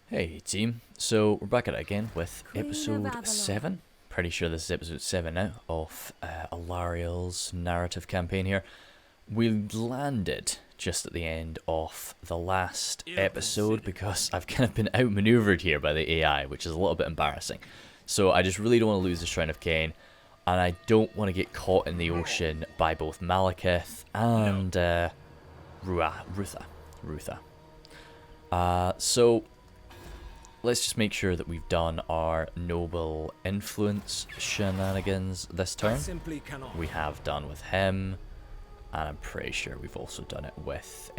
Hey team, so we're back at it again with Queen of episode Avelorn. 7. Pretty sure this is episode 7 now of Alariel's narrative campaign here. We landed just at the end of the last episode because I've kind of been outmaneuvered here by the AI, which is a little bit embarrassing. So I just really don't want to lose the Shrine of Cain, and I don't want to get caught in the ocean by both Malekith and Rutha. So let's just make sure that we've done our noble influence shenanigans this turn. We have done with him, and I'm pretty sure we've also done it with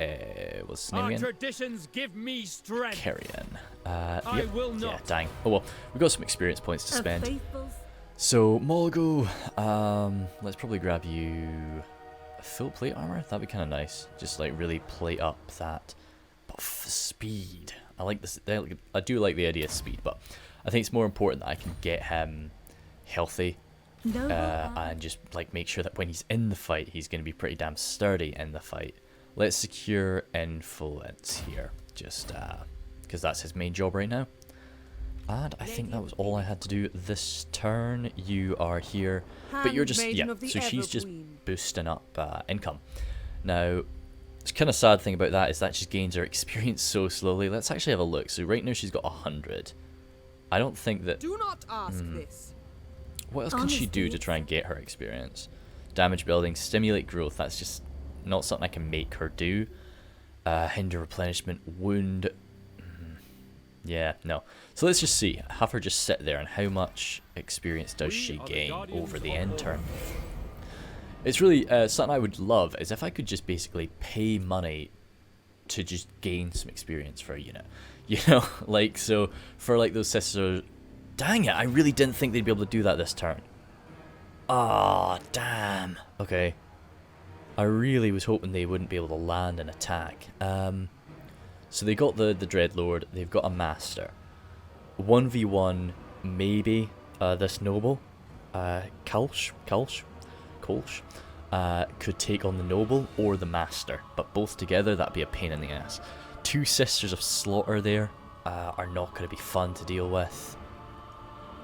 what's his name again? Traditions give me strength. Carrion. I will not. Yeah, dang. Oh well, we've got some experience points to A spend. faithful So Molgo, let's probably grab you a full plate armor. That'd be kind of nice. Just like really plate up that speed. I like this. I do like the idea of speed, but I think it's more important that I can get him healthy noble and just like make sure that when he's in the fight, he's going to be pretty damn sturdy in the fight. Let's secure influence here, just because that's his main job right now. And I think that was all I had to do this turn. You are here, but you're just, yeah, so she's just boosting up income. Now, the kind of sad thing about that is that just gains her experience so slowly. Let's actually have a look. So right now she's got 100. I don't think that... Do not ask this. What else can she do to try and get her experience? Damage building, stimulate growth, that's just not something I can make her do. Hinder replenishment, wound... Yeah, no. So let's just see. Have her just sit there, and how much experience does she gain over the end turn? It's really something I would love is if I could just basically pay money to just gain some experience for a unit. You know, like, so for like those sisters... Dang it, I really didn't think they'd be able to do that this turn. Ah, damn. Okay. I really was hoping they wouldn't be able to land an attack. So they got the Dreadlord, they've got a Master. 1v1, maybe, this Noble, Kolsch, could take on the Noble or the Master, but both together, that'd be a pain in the ass. Two Sisters of Slaughter there are not going to be fun to deal with.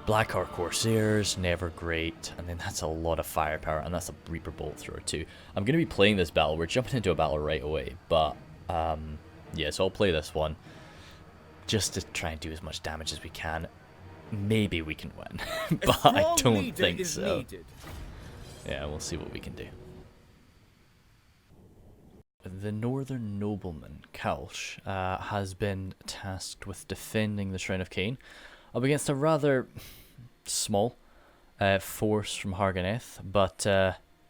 Blackheart Corsairs, never great, and then that's a lot of firepower, and that's a Reaper Bolt Thrower too. I'm going to be playing this battle, we're jumping into a battle right away, but yeah, so I'll play this one just to try and do as much damage as we can. Maybe we can win, but I don't think so. Needed. Yeah, we'll see what we can do. The Northern Nobleman, Kalsh, has been tasked with defending the Shrine of Cain up against a rather small force from Harganeth, but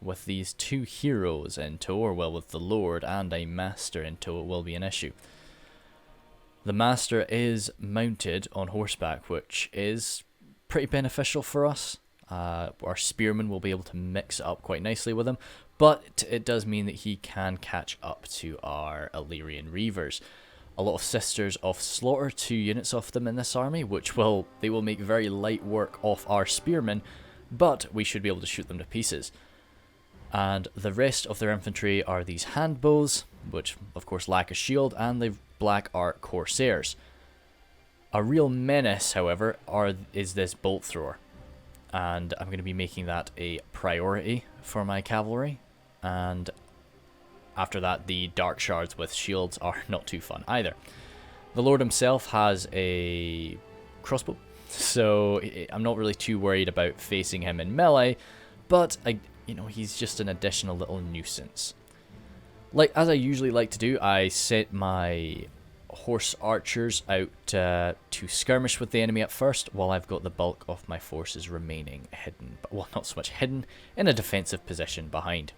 with these two heroes in tow, or well, with the Lord and a Master in tow, it will be an issue. The Master is mounted on horseback, which is pretty beneficial for us. Our Spearman will be able to mix it up quite nicely with him, but it does mean that he can catch up to our Illyrian Reavers. A lot of Sisters of Slaughter, 2 units of them in this army, which they will make very light work of our Spearmen, but we should be able to shoot them to pieces. And the rest of their infantry are these handbows, which of course lack a shield, and the Black Art Corsairs. A real menace, however, is this Bolt Thrower, and I'm going to be making that a priority for my cavalry, and after that the Dark Shards with shields are not too fun either. The Lord himself has a crossbow, so I'm not really too worried about facing him in melee, but you know, he's just an additional little nuisance. Like, as I usually like to do, I set my horse archers out to skirmish with the enemy at first, while I've got the bulk of my forces remaining hidden. But, well, not so much hidden, in a defensive position behind.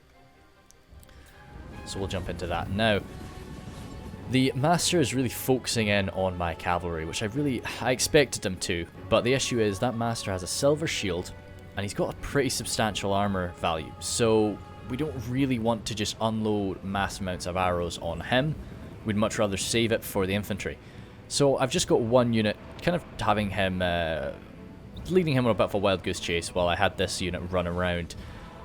So we'll jump into that now. The Master is really focusing in on my cavalry, which I expected him to, but the issue is that Master has a silver shield, and he's got a pretty substantial armor value, so we don't really want to just unload mass amounts of arrows on him. We'd much rather save it for the infantry. So I've just got one unit, kind of having him, leading him on a bit of a wild goose chase while I had this unit run around.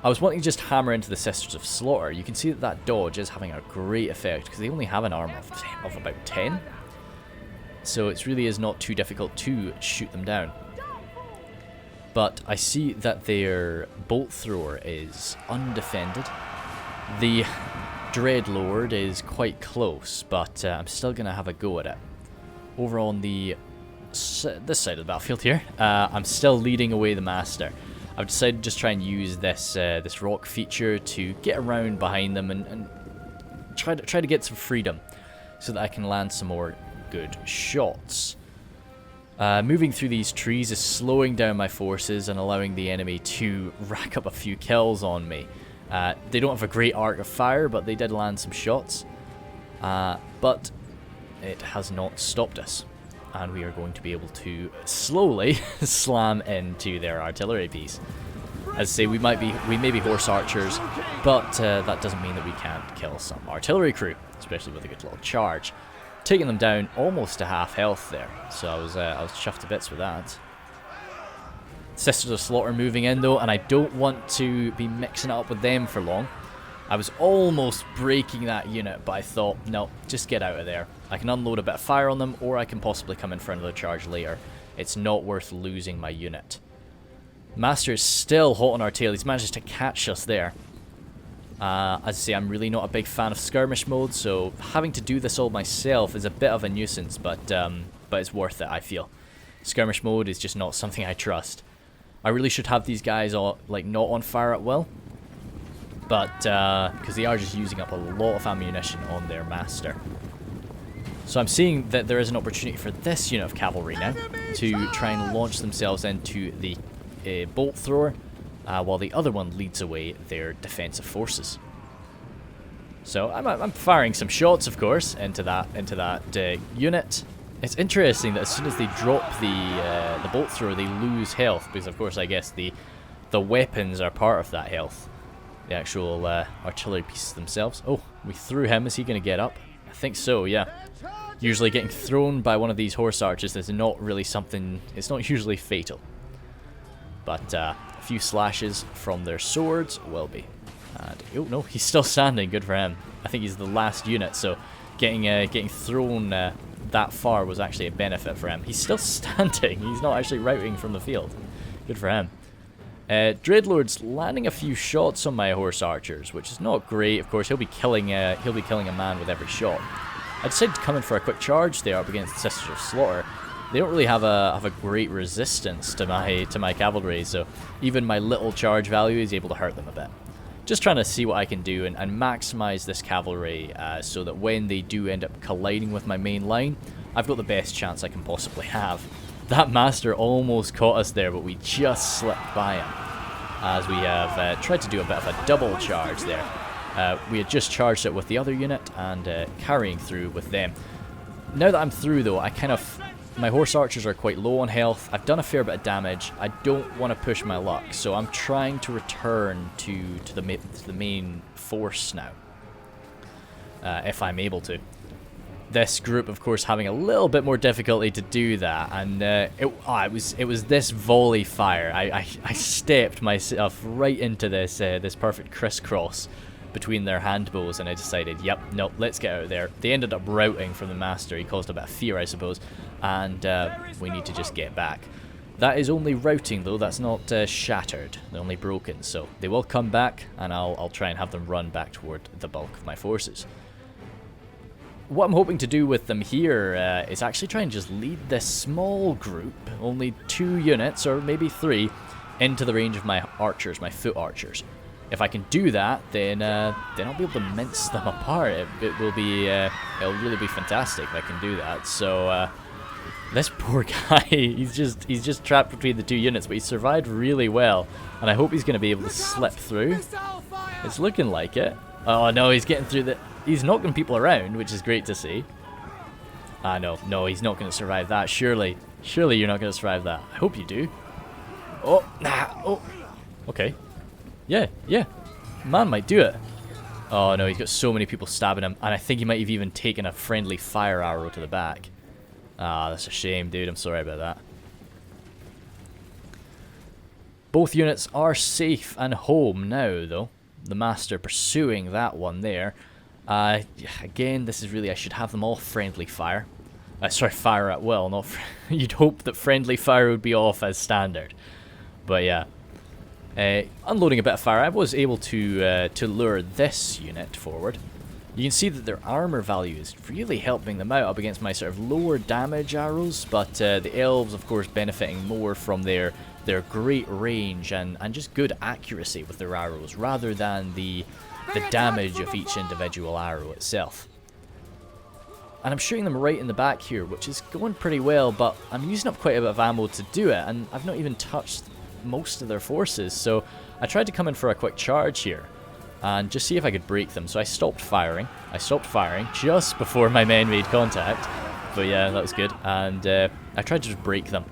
I was wanting to just hammer into the Sisters of Slaughter. You can see that dodge is having a great effect, because they only have an armor of about 10. so it really is not too difficult to shoot them down. But I see that their bolt thrower is undefended. The Dreadlord is quite close, but I'm still going to have a go at it. Over on this side of the battlefield here, I'm still leading away the Master. I've decided to just try and use this rock feature to get around behind them and try to get some freedom so that I can land some more good shots. Moving through these trees is slowing down my forces and allowing the enemy to rack up a few kills on me. They don't have a great arc of fire, but they did land some shots. But it has not stopped us. And we are going to be able to slowly slam into their artillery piece. As I say, we may be horse archers, but that doesn't mean that we can't kill some artillery crew, especially with a good little charge. Taking them down almost to half health there, so I was chuffed to bits with that. Sisters of Slaughter moving in though, and I don't want to be mixing it up with them for long. I was almost breaking that unit, but I thought, no, just get out of there. I can unload a bit of fire on them, or I can possibly come in for another charge later. It's not worth losing my unit. Master is still hot on our tail. He's managed to catch us there. As I say, I'm really not a big fan of skirmish mode, so having to do this all myself is a bit of a nuisance, but it's worth it, I feel. Skirmish mode is just not something I trust. I really should have these guys all, like, not on fire at will, but because they are just using up a lot of ammunition on their Master. So I'm seeing that there is an opportunity for this unit of cavalry now to try and launch themselves into the bolt thrower, while the other one leads away their defensive forces. So I'm firing some shots, of course, into that unit. It's interesting that as soon as they drop the bolt thrower, they lose health, because of course I guess the weapons are part of that health. The actual artillery pieces themselves. Oh, we threw him. Is he going to get up? I think so, yeah. Usually getting thrown by one of these horse archers is not really something, it's not usually fatal. But a few slashes from their swords will be. And, oh no, he's still standing, good for him. I think he's the last unit, so getting thrown that far was actually a benefit for him. He's still standing, he's not actually routing from the field. Good for him. Dreadlord's landing a few shots on my horse archers, which is not great. Of course, he'll be killing a man with every shot. I decided to come in for a quick charge there up against the Sisters of Slaughter. They don't really have a great resistance to my cavalry, so even my little charge value is able to hurt them a bit. Just trying to see what I can do and maximize this cavalry so that when they do end up colliding with my main line, I've got the best chance I can possibly have. That Master almost caught us there, but we just slipped by him, as we have tried to do a bit of a double charge there. We had just charged it with the other unit and carrying through with them. Now that I'm through though, my horse archers are quite low on health. I've done a fair bit of damage. I don't want to push my luck, so I'm trying to return to the main force now, if I'm able to. This group, of course, having a little bit more difficulty to do that, and it was this volley fire. I stepped myself right into this perfect crisscross between their handbows, and I decided, yep, nope, let's get out of there. They ended up routing from the Master. He caused a bit of fear, I suppose, and we need to just get back. That is only routing, though. That's not shattered. They're only broken, so they will come back, and I'll try and have them run back toward the bulk of my forces. What I'm hoping to do with them here is actually try and just lead this small group, only 2 units, or maybe 3, into the range of my archers, my foot archers. If I can do that, then I'll be able to mince them apart. It'll really be fantastic if I can do that. So this poor guy, he's just trapped between the 2 units, but he survived really well, and I hope he's going to be able to slip through. It's looking like it. Oh no, he's getting through he's knocking people around, which is great to see. No, he's not going to survive that. Surely you're not going to survive that. I hope you do. Oh, okay. Yeah, man might do it. Oh no, he's got so many people stabbing him, and I think he might have even taken a friendly fire arrow to the back. Ah, that's a shame, dude. I'm sorry about that. Both units are safe and home now, though. The Master pursuing that one there. Again, this is really, I should have them all friendly fire. Sorry, fire at will. Not you'd hope that friendly fire would be off as standard. But yeah. Unloading a bit of fire, I was able to lure this unit forward. You can see that their armor value is really helping them out up against my sort of lower damage arrows, but the elves, of course, benefiting more from their great range and just good accuracy with their arrows, rather than the damage of each individual arrow itself. And I'm shooting them right in the back here, which is going pretty well, but I'm using up quite a bit of ammo to do it, and I've not even touched most of their forces, so I tried to come in for a quick charge here and just see if I could break them. So I stopped firing just before my men made contact, but yeah, that was good, and I tried to just break them.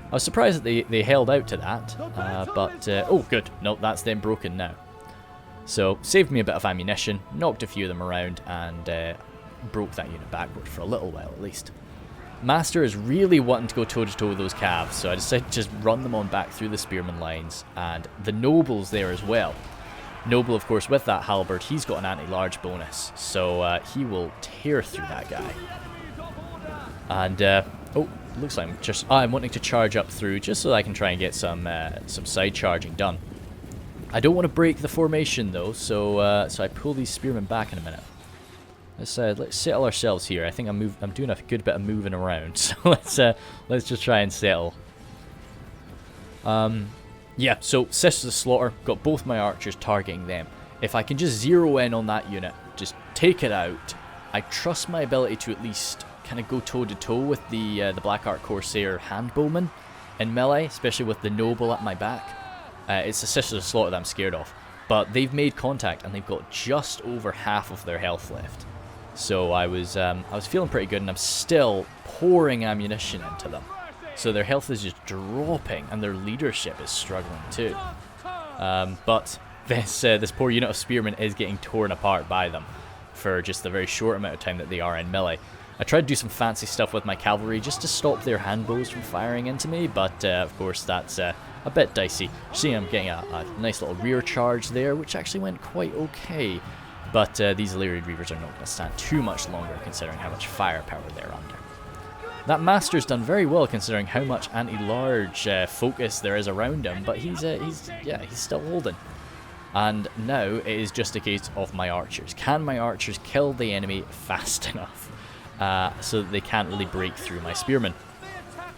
I was surprised that they held out to that, but oh good, no, that's them broken now. So saved me a bit of ammunition, knocked a few of them around, and broke that unit backward for a little while at least. Master is really wanting to go toe-to-toe with those calves, so I decided to just run them on back through the spearman lines, and the noble's there as well. Noble, of course, with that halberd, he's got an anti-large bonus, so he will tear through that guy. And, oh, looks like I'm wanting to charge up through, just so that I can try and get some side charging done. I don't want to break the formation, though, so I pull these spearmen back in a minute. Let's settle ourselves here. I think I'm doing a good bit of moving around, so let's just try and settle. Yeah, so Sisters of Slaughter, got both my archers targeting them. If I can just zero in on that unit, just take it out, I trust my ability to at least kind of go toe-to-toe with the Black Ark Corsair handbowman in melee, especially with the Noble at my back. It's the Sisters of Slaughter that I'm scared of. But they've made contact, and they've got just over half of their health left. So I was feeling pretty good, and I'm still pouring ammunition into them. So their health is just dropping, and their leadership is struggling too. But this poor unit of spearmen is getting torn apart by them for just the very short amount of time that they are in melee. I tried to do some fancy stuff with my cavalry just to stop their handbows from firing into me, but of course that's a bit dicey. See, I'm getting a nice little rear charge there, which actually went quite okay. But these Illyrian Reavers are not going to stand too much longer, considering how much firepower they're under. That Master's done very well, considering how much anti-large focus there is around him, but he's still holding. And now it is just a case of my archers. Can my archers kill the enemy fast enough so that they can't really break through my spearmen?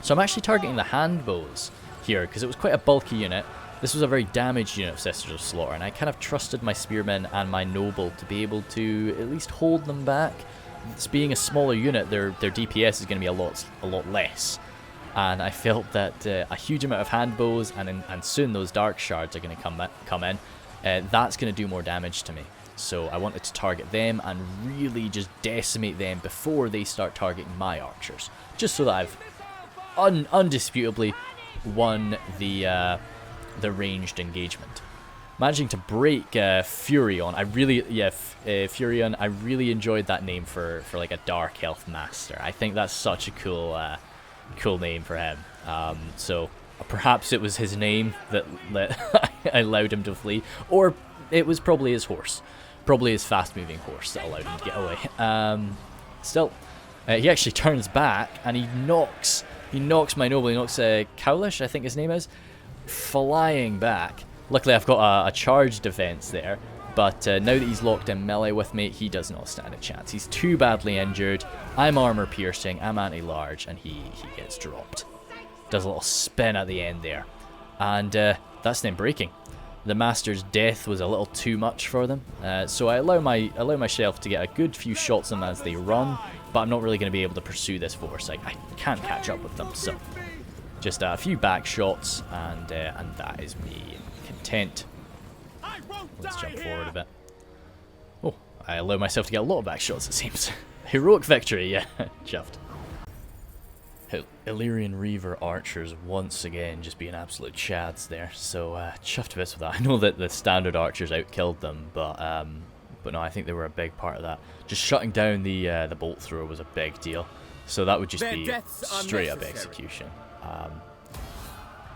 So I'm actually targeting the handbows here, because it was quite a bulky unit. This was a very damaged unit of Sisters of Slaughter, and I kind of trusted my spearmen and my noble to be able to at least hold them back. This being a smaller unit, their DPS is going to be a lot less, and I felt that a huge amount of handbows and soon those dark shards are going to come in. That's going to do more damage to me. So I wanted to target them and really just decimate them before they start targeting my archers, just so that I've undisputably won the ranged engagement. Managing to break Furion, Furion, I really enjoyed that name for like a Dark Elf Master. I think that's such a cool name for him. So perhaps it was his name that allowed him to flee, or it was probably his horse, probably his fast-moving horse that allowed him to get away. Still, he actually turns back and he knocks my noble. He knocks Cowlish, I think his name is, flying back. Luckily, I've got a charge defense there, but now that he's locked in melee with me, he does not stand a chance. He's too badly injured. I'm armor piercing, I'm anti-large, and he gets dropped. Does a little spin at the end there, and that's them breaking. The Master's death was a little too much for them, so I allow myself to get a good few shots on them as they run, but I'm not really going to be able to pursue this force. I can't catch up with them, so just a few back shots, and that is me content. Let's jump forward a bit. Oh, I allow myself to get a lot of back shots, it seems. Heroic victory, yeah, chuffed. Illyrian Reaver archers once again just being absolute chads there, so chuffed a bit with that. I know that the standard archers outkilled them, but no, I think they were a big part of that. Just shutting down the bolt thrower was a big deal, so that would just be straight up execution.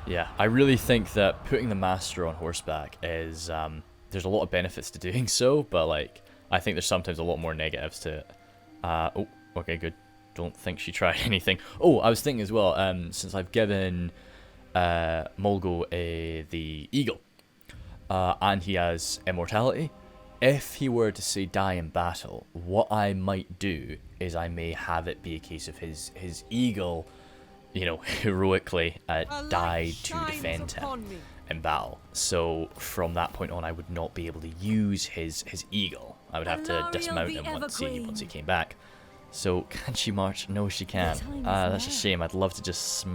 Yeah, I really think that putting the Master on horseback is there's a lot of benefits to doing so, but like I think there's sometimes a lot more negatives to it. Oh, okay, good. don't think she tried anything. Oh, I was thinking as well, since I've given Mulgo the eagle, and he has immortality, if he were to say die in battle, what I might do is I may have it be a case of his eagle, you know, heroically died to defend him in battle. So from that point on, I would not be able to use his eagle. I would have to dismount him once he came back. So can she march? No, she can. That's a shame. I'd love to just.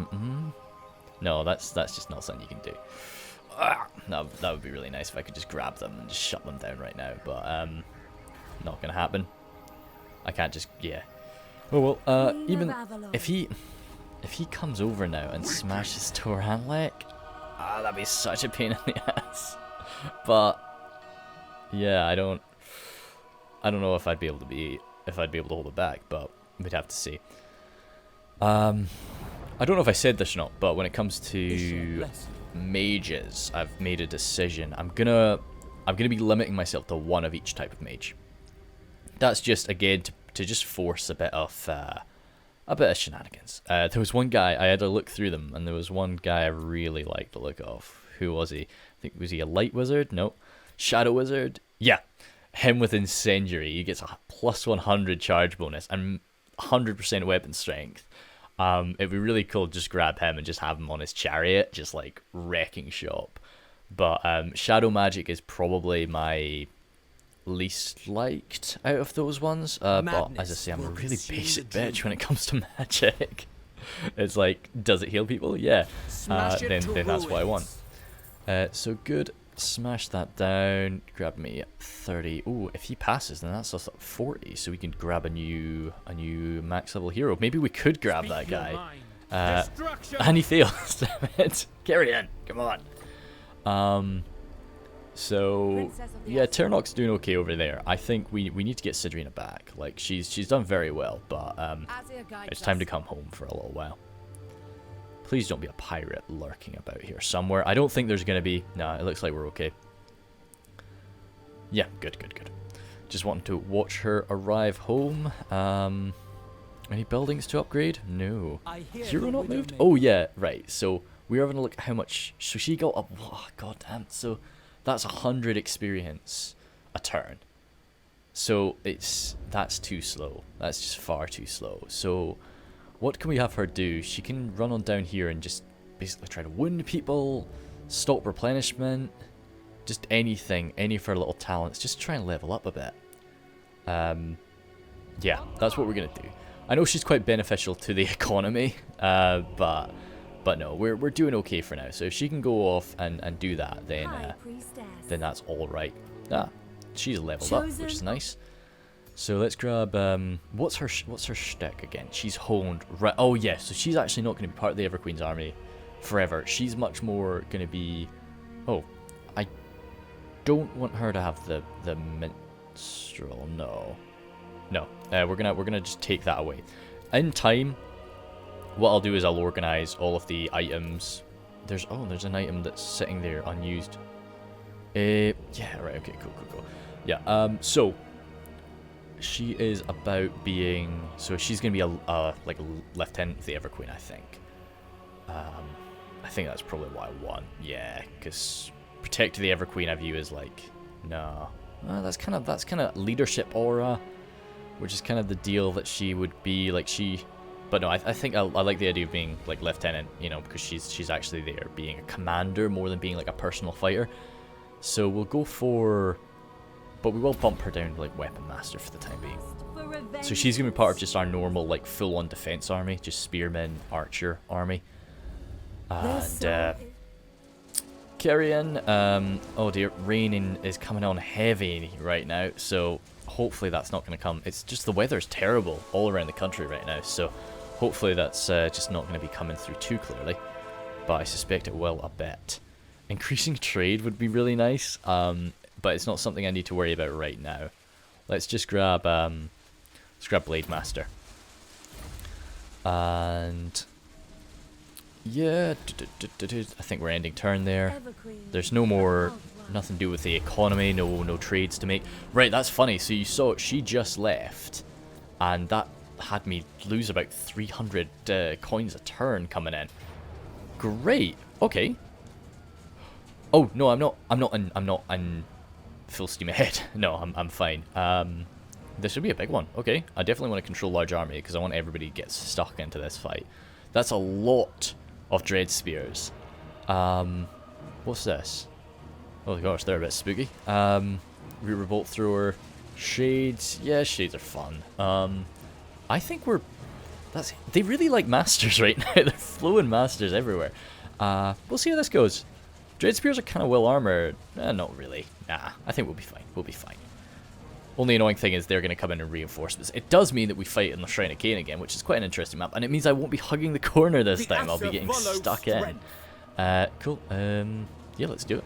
No, that's just not something you can do. No, that would be really nice if I could just grab them and just shut them down right now. But not gonna happen. I can't just. Yeah. Oh well. Even if he comes over now and smashes Toranlek, that'd be such a pain in the ass. But yeah, I don't know if I'd be able to hold it back, but we'd have to see. I don't know if I said this or not, but when it comes to mages, I've made a decision. I'm gonna be limiting myself to one of each type of mage. That's just again to just force a bit of shenanigans. There was one guy, I had to look through them, and there was one guy I really liked the look of. Who was he? I think, was he a light wizard? No. Shadow wizard? Yeah. Him with incendiary. He gets a plus 100 charge bonus and 100% weapon strength. It'd be really cool to just grab him and just have him on his chariot, just like wrecking shop. But shadow magic is probably my least liked out of those ones. But as I say, I'm a really basic bitch when it comes to magic. It's like, does it heal people? Yeah. Then that's what I want. So good. Smash that down. Grab me 30. Oh, if he passes, then that's us at 40. So we can grab a new max level hero. Maybe we could grab that guy. And he fails. Damn it. Carry in. Come on. So yeah, Ternok's doing okay over there. I think we need to get Sidrina back. Like she's done very well, but it's time to come home for a little while. Please don't be a pirate lurking about here somewhere. I don't think there's gonna be. No, it looks like we're okay. Yeah, good. Just wanting to watch her arrive home. Any buildings to upgrade? No. Hero not moved? Oh yeah, right. So we're having a look at how much. So she got up. Oh, god damn. So that's 100 experience a turn. So that's too slow. That's just far too slow. So what can we have her do? She can run on down here and just basically try to wound people, stop replenishment, just anything, any of her little talents. Just try and level up a bit. Yeah, that's what we're gonna do. I know she's quite beneficial to the economy, but no, we're doing okay for now. So if she can go off and do that, then that's all right. She's leveled up, which is nice. So let's grab what's her shtick again? She's honed, right? Oh yeah, so she's actually not going to be part of the Everqueen's army forever. She's much more going to be. Oh, I don't want her to have the minstrel. No. We're gonna just take that away. In time, what I'll do is I'll organize all of the items. There's an item that's sitting there unused. Yeah, right. Okay, cool. Yeah. So she is about being. So she's gonna be like a lieutenant of the Everqueen, I think. I think that's probably what I want. Yeah, because protect the Everqueen I view as like no. That's kind of leadership aura, which is kind of the deal that she would be like she. But no, I think I like the idea of being like lieutenant, you know, because she's actually there being a commander more than being like a personal fighter. So we'll go for, but we will bump her down to like weapon master for the time being. So she's gonna be part of just our normal like full-on defense army, just spearmen, archer army, and carry-in. Oh dear, raining is coming on heavy right now, so hopefully that's not gonna come. It's just the weather's terrible all around the country right now, so hopefully that's just not gonna be coming through too clearly. But I suspect it will a bit. Increasing trade would be really nice, but it's not something I need to worry about right now. Let's just grab Blade Master. And yeah, I think we're ending turn there. There's no more, nothing to do with the economy, no trades to make. Right, that's funny. So you saw she just left, and that had me lose about 300 coins a turn coming in. Great. Okay. Oh no, I'm not in full steam ahead. No, I'm fine. This should be a big one. Okay, I definitely want to control large army because I want everybody to get stuck into this fight. That's a lot of dread spears. What's this? Oh gosh, they're a bit spooky. Reaper bolt thrower, shades. Yeah, shades are fun. I think they really like masters right now. They're flowing masters everywhere. We'll see how this goes. Dread spears are kind of well armored. Not really. Nah, I think we'll be fine. We'll be fine. Only annoying thing is they're going to come in and reinforcements. It does mean that we fight in the Shrine of Cain again, which is quite an interesting map. And it means I won't be hugging the corner this time. I'll be getting stuck in. Cool. Yeah, let's do it.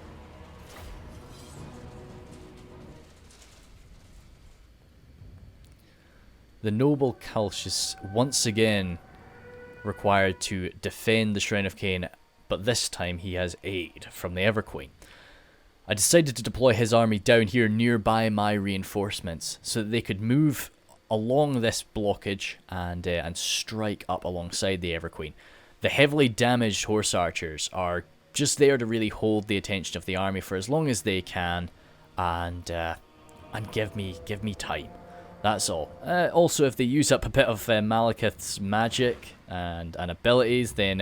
The noble Kalsh is once again required to defend the Shrine of Cain, but this time he has aid from the Everqueen. I decided to deploy his army down here nearby my reinforcements so that they could move along this blockage and strike up alongside the Everqueen. The heavily damaged horse archers are just there to really hold the attention of the army for as long as they can and give me time. That's all. Also, if they use up a bit of Malekith's magic and abilities, then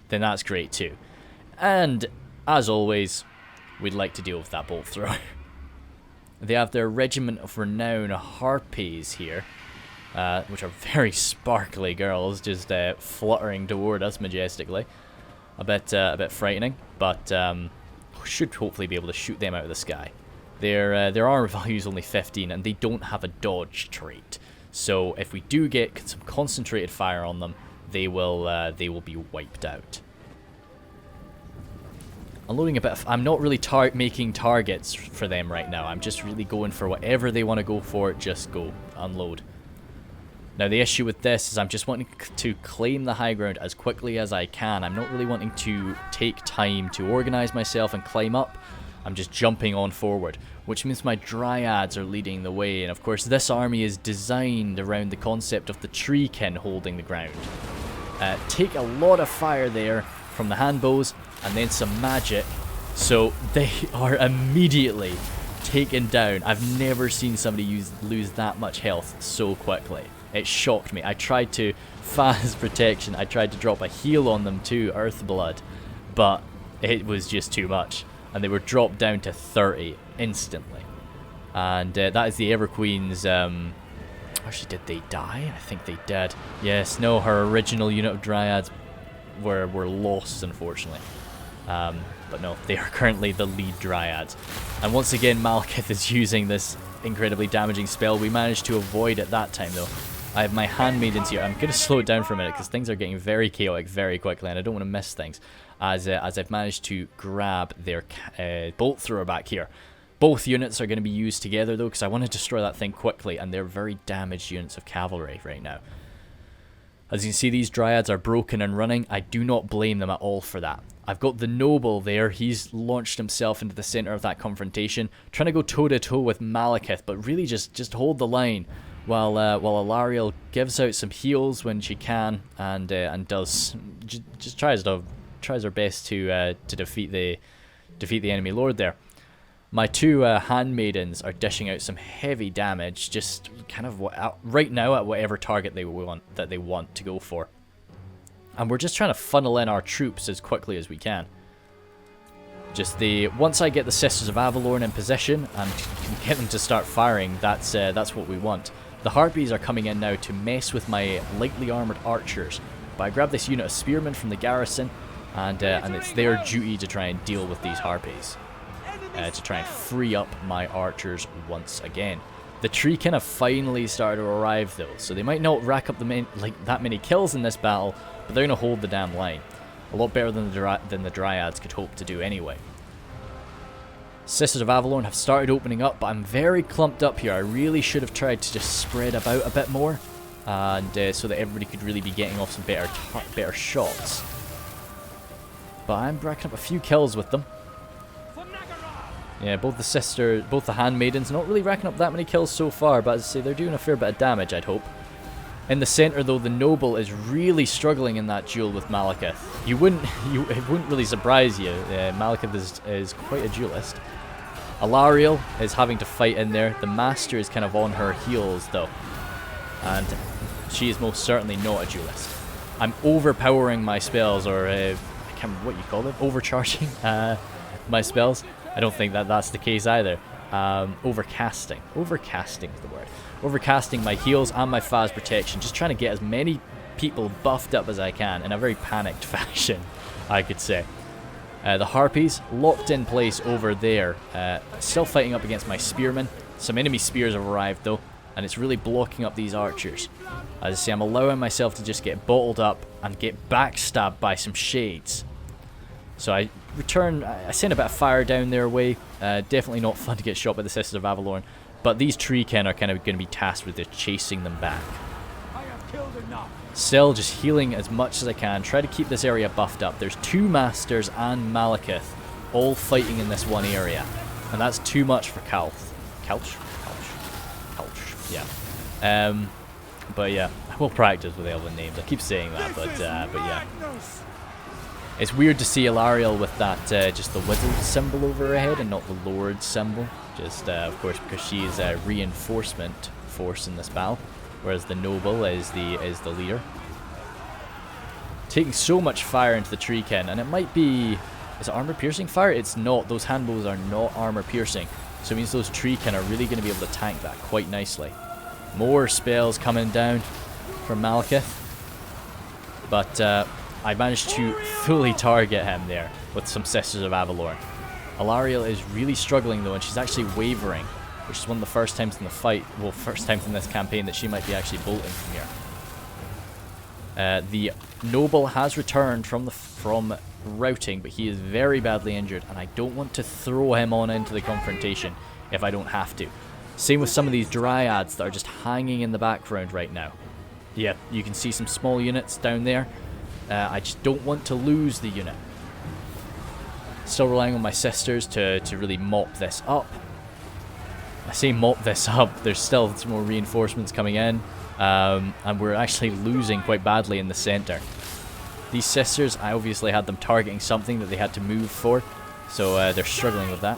that's great too. And as always, we'd like to deal with that bolt thrower. They have their regiment of renown harpies here, which are very sparkly girls, just fluttering toward us majestically. A bit frightening, but should hopefully be able to shoot them out of the sky. Their armor value is only 15, and they don't have a dodge trait. So if we do get some concentrated fire on them, they will be wiped out. Unloading a bit of... I'm not really making targets for them right now. I'm just really going for whatever they want to go for. Just go. Unload. Now the issue with this is I'm just wanting to claim the high ground as quickly as I can. I'm not really wanting to take time to organize myself and climb up. I'm just jumping on forward, which means my dryads are leading the way. And of course this army is designed around the concept of the treekin holding the ground. Take a lot of fire there from the handbows and then some magic, so they are immediately taken down. I've never seen somebody lose that much health so quickly. It shocked me. I tried to fast protection, I tried to drop a heal on them too, Earthblood, but it was just too much, and they were dropped down to 30 instantly. And that is the Everqueen's... actually, did they die? I think they did. Yes, no, her original unit of dryads were lost, unfortunately. But no, they are currently the lead dryads. And once again, Malekith is using this incredibly damaging spell. We managed to avoid it that time, though. I have my handmaidens here. I'm going to slow it down for a minute because things are getting very chaotic very quickly, and I don't want to miss things. As I've managed to grab their bolt thrower back here. Both units are going to be used together, though, because I want to destroy that thing quickly, and they're very damaged units of cavalry right now. As you can see, these dryads are broken and running. I do not blame them at all for that. I've got the noble there. He's launched himself into the center of that confrontation, trying to go toe-to-toe with Malekith, but really just hold the line while Alariel gives out some heals when she can and does just tries her best to defeat the enemy lord there. My two handmaidens are dishing out some heavy damage, just kind of right now at whatever target they want to go for. And we're just trying to funnel in our troops as quickly as we can. Once I get the Sisters of Avelorn in position and can get them to start firing, that's what we want. The Harpies are coming in now to mess with my lightly armored archers, but I grab this unit of spearmen from the garrison, and it's their duty to try and deal with these Harpies. To try and free up my archers once again. The treekin have finally started to arrive though, so they might not rack up that many kills in this battle, but they're going to hold the damn line. A lot better than the dryads could hope to do anyway. Sisters of Avelorn have started opening up, but I'm very clumped up here. I really should have tried to just spread about a bit more, and so that everybody could really be getting off some better shots. But I'm racking up a few kills with them. Yeah, both the handmaidens, not really racking up that many kills so far, but as I say, they're doing a fair bit of damage, I'd hope. In the center, though, the noble is really struggling in that duel with Malekith. It wouldn't really surprise you. Malekith is quite a duelist. Alariel is having to fight in there. The master is kind of on her heels, though, and she is most certainly not a duelist. I'm overpowering my spells, or I can't remember what you call it, overcharging my spells. I don't think that that's the case either. Overcasting. Overcasting is the word. Overcasting my heals and my Phas protection, just trying to get as many people buffed up as I can in a very panicked fashion, I could say. The Harpies locked in place over there, still fighting up against my spearmen. Some enemy spears have arrived though, and it's really blocking up these archers. As I say, I'm allowing myself to just get bottled up and get backstabbed by some shades. So I send a bit of fire down their way. Definitely not fun to get shot by the Sisters of Avelorn. But these Treekin are kind of going to be tasked with just chasing them back. Still just healing as much as I can. Try to keep this area buffed up. There's 2 Masters and Malekith all fighting in this one area. And that's too much for Calth. Calch? Yeah. But yeah, we'll practice with Elven names. I keep saying that, but yeah. It's weird to see Alariel with that, just the wizard symbol over her head and not the Lord symbol. Just, of course, because she is a reinforcement force in this battle, whereas the noble is the leader. Taking so much fire into the Treekin, and it might be... Is it armor-piercing fire? It's not. Those handbows are not armor-piercing, so it means those Treekin are really going to be able to tank that quite nicely. More spells coming down from Malekith, but I managed to fully target him there with some Sisters of Avelorn. Alariel is really struggling though, and she's actually wavering, which is one of the first times in the fight, well, first times in this campaign that she might be actually bolting from here. The noble has returned from routing, but he is very badly injured, and I don't want to throw him on into the confrontation if I don't have to. Same with some of these dryads that are just hanging in the background right now. Yeah, you can see some small units down there. I just don't want to lose the unit. Still relying on my sisters to really mop this up. I say mop this up, there's still some more reinforcements coming in, and we're actually losing quite badly in the center. These sisters, I obviously had them targeting something that they had to move for, so they're struggling with that.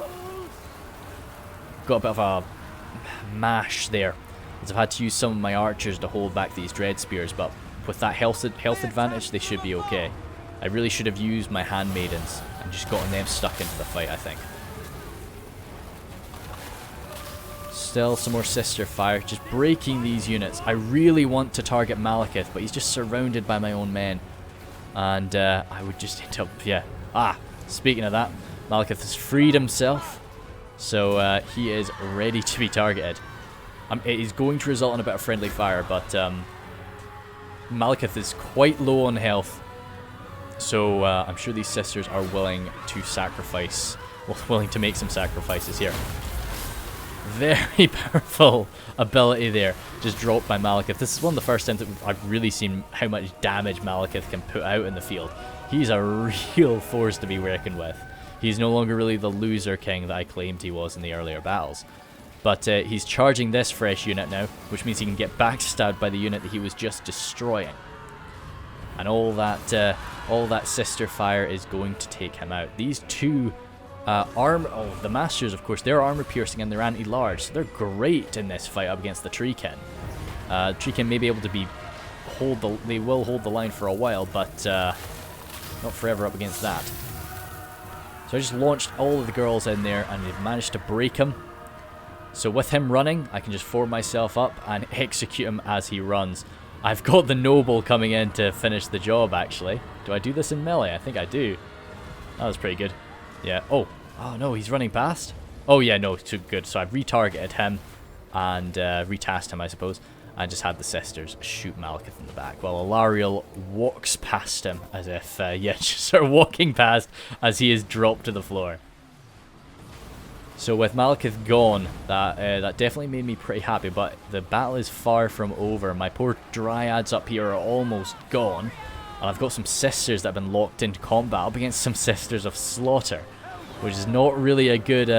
Got a bit of a mash there, as I've had to use some of my archers to hold back these dread spears, but with that health advantage, they should be okay. I really should have used my handmaidens and just gotten them stuck into the fight, I think. Still some more sister fire, just breaking these units. I really want to target Malekith, but he's just surrounded by my own men. And I would just end up, yeah. Speaking of that, Malekith has freed himself, so he is ready to be targeted. It is going to result in a bit of friendly fire, but Malekith is quite low on health. So I'm sure these sisters are willing to sacrifice, well, willing to make some sacrifices here. Very powerful ability there, just dropped by Malekith. This is one of the first times that I've really seen how much damage Malekith can put out in the field. He's a real force to be reckoned with. He's no longer really the loser king that I claimed he was in the earlier battles. But he's charging this fresh unit now, which means he can get backstabbed by the unit that he was just destroying. And all that sister fire is going to take him out. These two the masters, of course, they're armor piercing and they're anti-large, so they're great in this fight up against the Treekin. Treekin may be able to they will hold the line for a while, but not forever up against that. So I just launched all of the girls in there and they've managed to break him. So with him running, I can just form myself up and execute him as he runs. I've got the noble coming in to finish the job, actually. Do I do this in melee? I think I do. That was pretty good. Yeah. Oh no, he's running past. Oh yeah, no, too good. So I've retargeted him and retasked him, I suppose. I just had the sisters shoot Malekith in the back while Alariel walks past him as if, just sort of walking past as he is dropped to the floor. So with Malekith gone, that definitely made me pretty happy, but the battle is far from over. My poor dryads up here are almost gone, and I've got some sisters that have been locked into combat up against some sisters of slaughter, which is not really a good,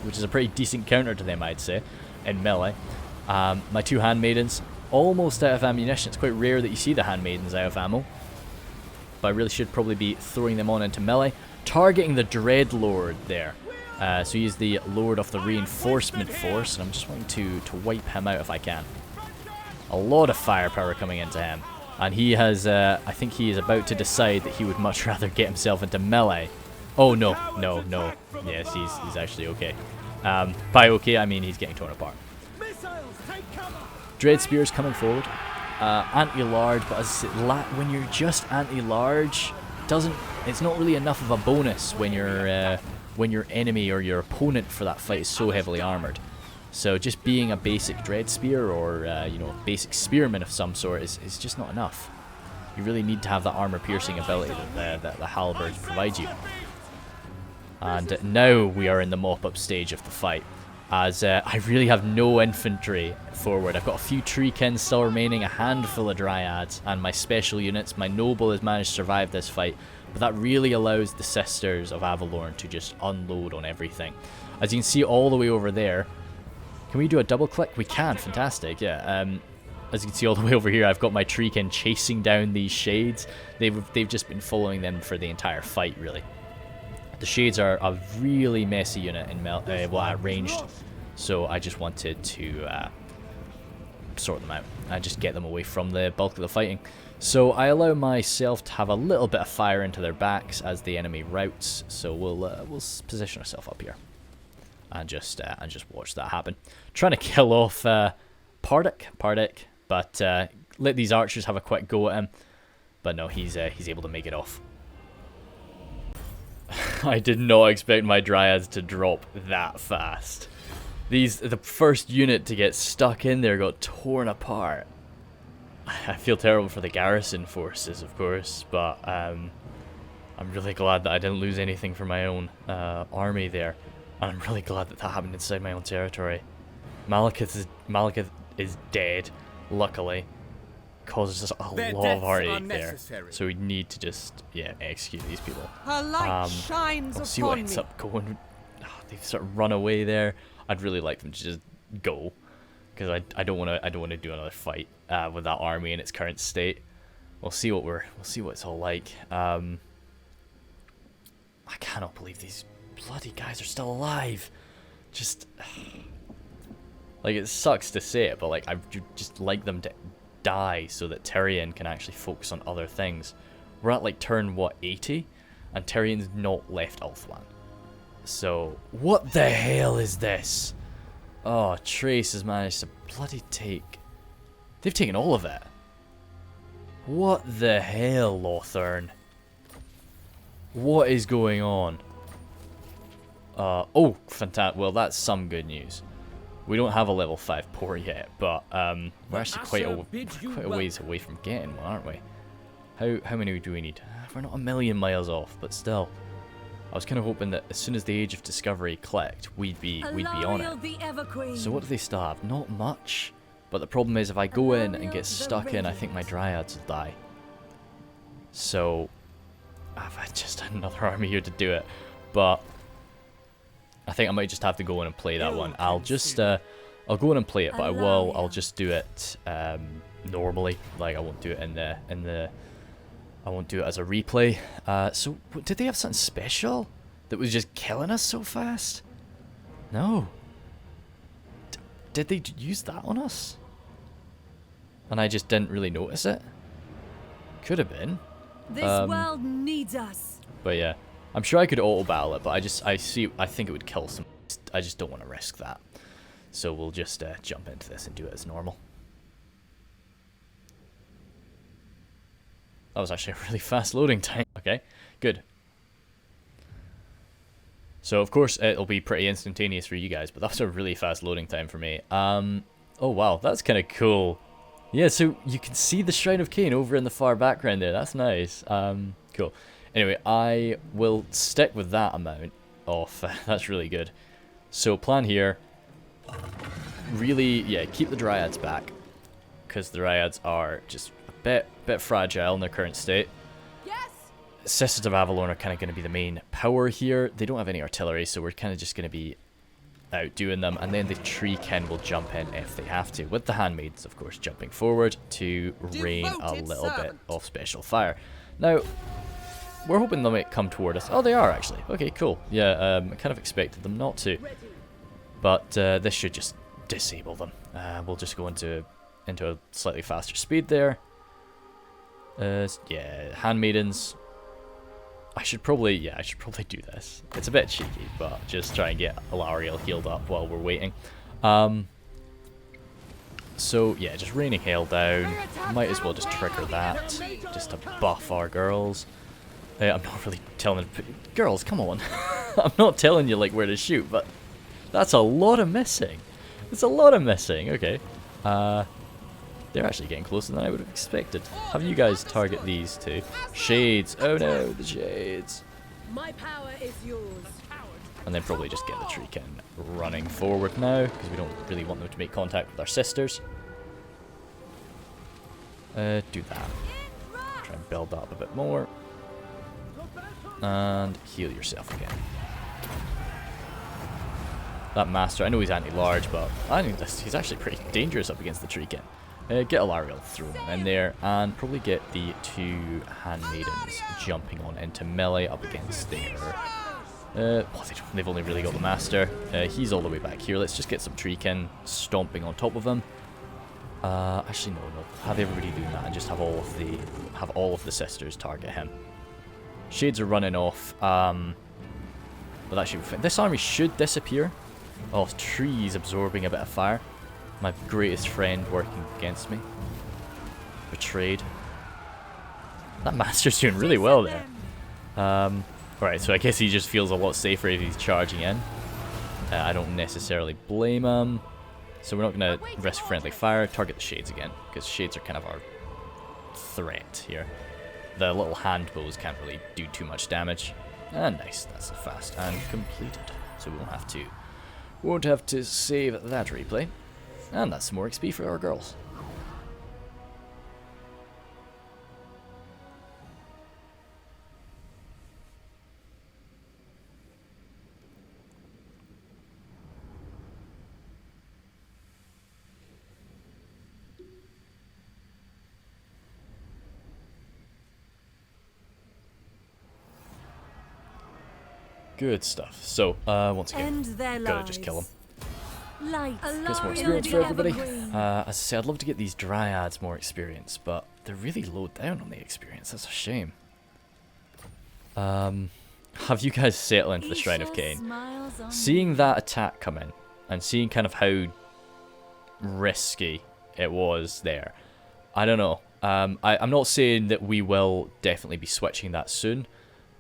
which is a pretty decent counter to them, I'd say, in melee. My two handmaidens almost out of ammunition. It's quite rare that you see the handmaidens out of ammo. But I really should probably be throwing them on into melee. Targeting the Dreadlord there. So he's the Lord of the Reinforcement Force, and I'm just wanting to wipe him out if I can. A lot of firepower coming into him. And he has, I think he is about to decide that he would much rather get himself into melee. Oh, no. Yes, he's actually okay. By okay, I mean he's getting torn apart. Dread Spear's coming forward. Anti-large, but as I said, when you're just anti-large, it's not really enough of a bonus when your enemy or your opponent for that fight is so heavily armored. So just being a basic Dread Spear or you know, basic Spearman of some sort is just not enough. You really need to have that armor-piercing ability that the halberds provide you. And now we are in the mop-up stage of the fight, as I really have no infantry forward. I've got a few treekins still remaining, a handful of dryads, and my special units. My noble has managed to survive this fight, but that really allows the Sisters of Avelorn to just unload on everything. As you can see all the way over there, can we do a double click? We can, fantastic, yeah. As you can see all the way over here, I've got my treekin chasing down these shades. They've just been following them for the entire fight, really. The shades are a really messy unit in ranged, so I just wanted to sort them out and just get them away from the bulk of the fighting. So I allow myself to have a little bit of fire into their backs as the enemy routes. So we'll position ourselves up here and just watch that happen. Trying to kill off Pardic, but let these archers have a quick go at him. But no, he's able to make it off. I did not expect my dryads to drop that fast. The first unit to get stuck in there got torn apart. I feel terrible for the garrison forces, of course, but I'm really glad that I didn't lose anything for my own army there. And I'm really glad that that happened inside my own territory. Malekith is dead, luckily. Causes us a lot of heartache there. So we need to just, yeah, execute these people. Her light shines we'll see what upon ends me. up going. Oh, they've sort of run away there. I'd really like them to just go, because I don't want to do another fight with that army in its current state. We'll see what it's all like. I cannot believe these bloody guys are still alive. Just like, it sucks to say it, but like, I just like them to die so that Tyrion can actually focus on other things. We're at like turn, what, 80? And Tyrion's not left Ulthuan. So, what the hell is this? Oh, Trace has managed to bloody take... They've taken all of it. What the hell, Lothern? What is going on? Oh, fantastic. Well, that's some good news. We don't have a level 5 port yet, but we're actually quite a ways away from getting one, aren't we? How many do we need? We're not a million miles off, but still. I was kind of hoping that as soon as the Age of Discovery clicked, we'd be on it. So what do they still have? Not much. But the problem is, if I go in and get stuck in, I think my dryads will die. So I've just had another army here to do it, but I think I might just have to go in and play that one. I'll just I'll go in and play it, but I'll just do it normally. Like, I won't do it I won't do it as a replay. So did they have something special that was just killing us so fast? No. Did they use that on us? And I just didn't really notice it? Could have been. This world needs us. But yeah, I'm sure I could auto battle it, but I think it would kill some. I just don't want to risk that. So we'll just jump into this and do it as normal. That was actually a really fast loading time. Okay, good. So of course it'll be pretty instantaneous for you guys, but that was a really fast loading time for me. Oh wow, that's kind of cool. Yeah, so you can see the Shrine of Cain over in the far background there. That's nice. Cool. Anyway, I will stick with that amount of... that's really good. So plan here. Really, yeah, keep the Dryads back, because the Dryads are just a bit fragile in their current state. Yes. Sisters of Avelorn are kind of going to be the main power here. They don't have any artillery, so we're kind of just going to be outdoing them, and then the treekin will jump in if they have to, with the handmaids, of course, jumping forward to rain a Devoted little bit servant. of special fire. Now, we're hoping they might come toward us. Oh, they are actually. Okay, cool. Yeah, I kind of expected them not to, but this should just disable them. We'll just go into a slightly faster speed there. Yeah, handmaidens. I should probably do this. It's a bit cheeky, but just try and get Alariel healed up while we're waiting. So yeah, just raining hail down. Might as well just trigger that, just to buff our girls. I'm not really telling girls, come on. I'm not telling you like where to shoot, but that's a lot of missing. It's a lot of missing. Okay. They're actually getting closer than I would have expected. Have you guys target these two? Shades. Oh no, the shades. My power is yours. And then probably just get the treekin running forward now, because we don't really want them to make contact with our sisters. Do that. Try and build that up a bit more. And heal yourself again. That master, I know he's anti-large, but I think he's actually pretty dangerous up against the treekin. Get Alariel, throw them in there, and probably get the two handmaidens jumping on into melee up against their... they've only really got the master. He's all the way back here. Let's just get some treekin stomping on top of him. Actually, no. Have everybody doing that and just have all of the sisters target him. Shades are running off. But that should be fine. This army should disappear. Oh, trees absorbing a bit of fire. My greatest friend working against me. Betrayed. That master's doing really well there. Alright, so I guess he just feels a lot safer if he's charging in. I don't necessarily blame him. So we're not going to risk friendly fire. Target the shades again, because shades are kind of our threat here. The little hand bows can't really do too much damage. And nice, that's fast and completed. So we won't have to save that replay. And that's some more XP for our girls. Good stuff. So, once again, gotta just kill them. Light. Get some more experience for everybody. As I say, I'd love to get these dryads more experience, but they're really low down on the experience. That's a shame. Have you guys settled into the Shrine of Cain? Seeing that attack come in, and seeing kind of how risky it was there, I don't know. I'm not saying that we will definitely be switching that soon,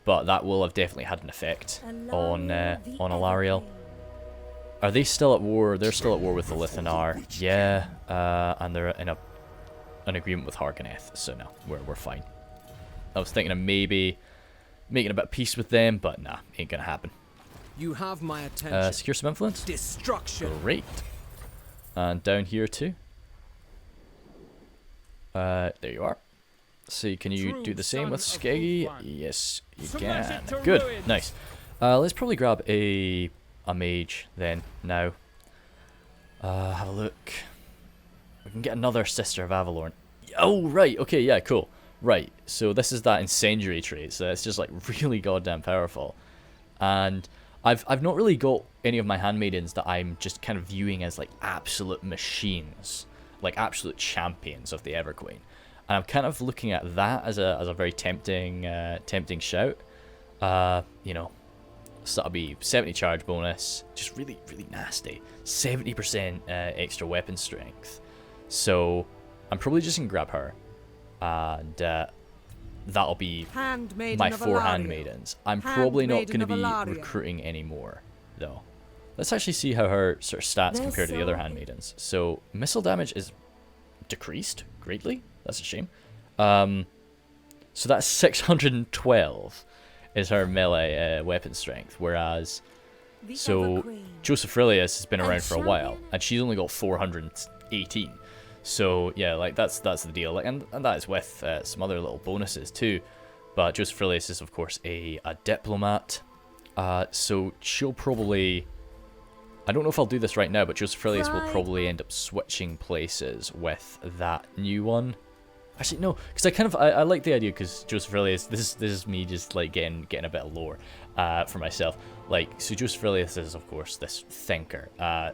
but that will have definitely had an effect on Alariel. Are they still at war? They're still at war with the Lithanar. Yeah, and they're in an agreement with Harkonneth, so no, we're fine. I was thinking of maybe making a bit of peace with them, but nah, ain't gonna happen. You have my attention. Secure some influence. Destruction. Great. And down here too. There you are. See, can you do the same with Skeggy? Yes, you can. Good, nice. Let's probably grab a mage then now. Have a look. We can get another Sister of Avelorn. Oh right, okay, yeah, cool. Right, so this is that incendiary trait, so it's just like really goddamn powerful. And I've not really got any of my handmaidens that I'm just kind of viewing as like absolute machines, like absolute champions of the Everqueen. And I'm kind of looking at that as a very tempting shout. You know, so that'll be 70 charge bonus, just really, really nasty. 70% extra weapon strength. So I'm probably just gonna grab her, and that'll be my 4 handmaidens. I'm probably not gonna be recruiting anymore though. Let's actually see how her sort of stats compare to the other handmaidens. So missile damage is decreased greatly. That's a shame. So that's 612 is her melee weapon strength, whereas so Joseph Aurelius has been around for a while, and she's only got 418. So yeah, like that's the deal. Like, and that is with some other little bonuses too. But Joseph Aurelius is of course a diplomat, so she'll probably I don't know if I'll do this right now, but Joseph Aurelius will probably end up switching places with that new one. Actually, no, because I like the idea, because Joseph Aurelius, this is me just like getting a bit of lore for myself. Like, so Joseph Aurelius is, of course, this thinker.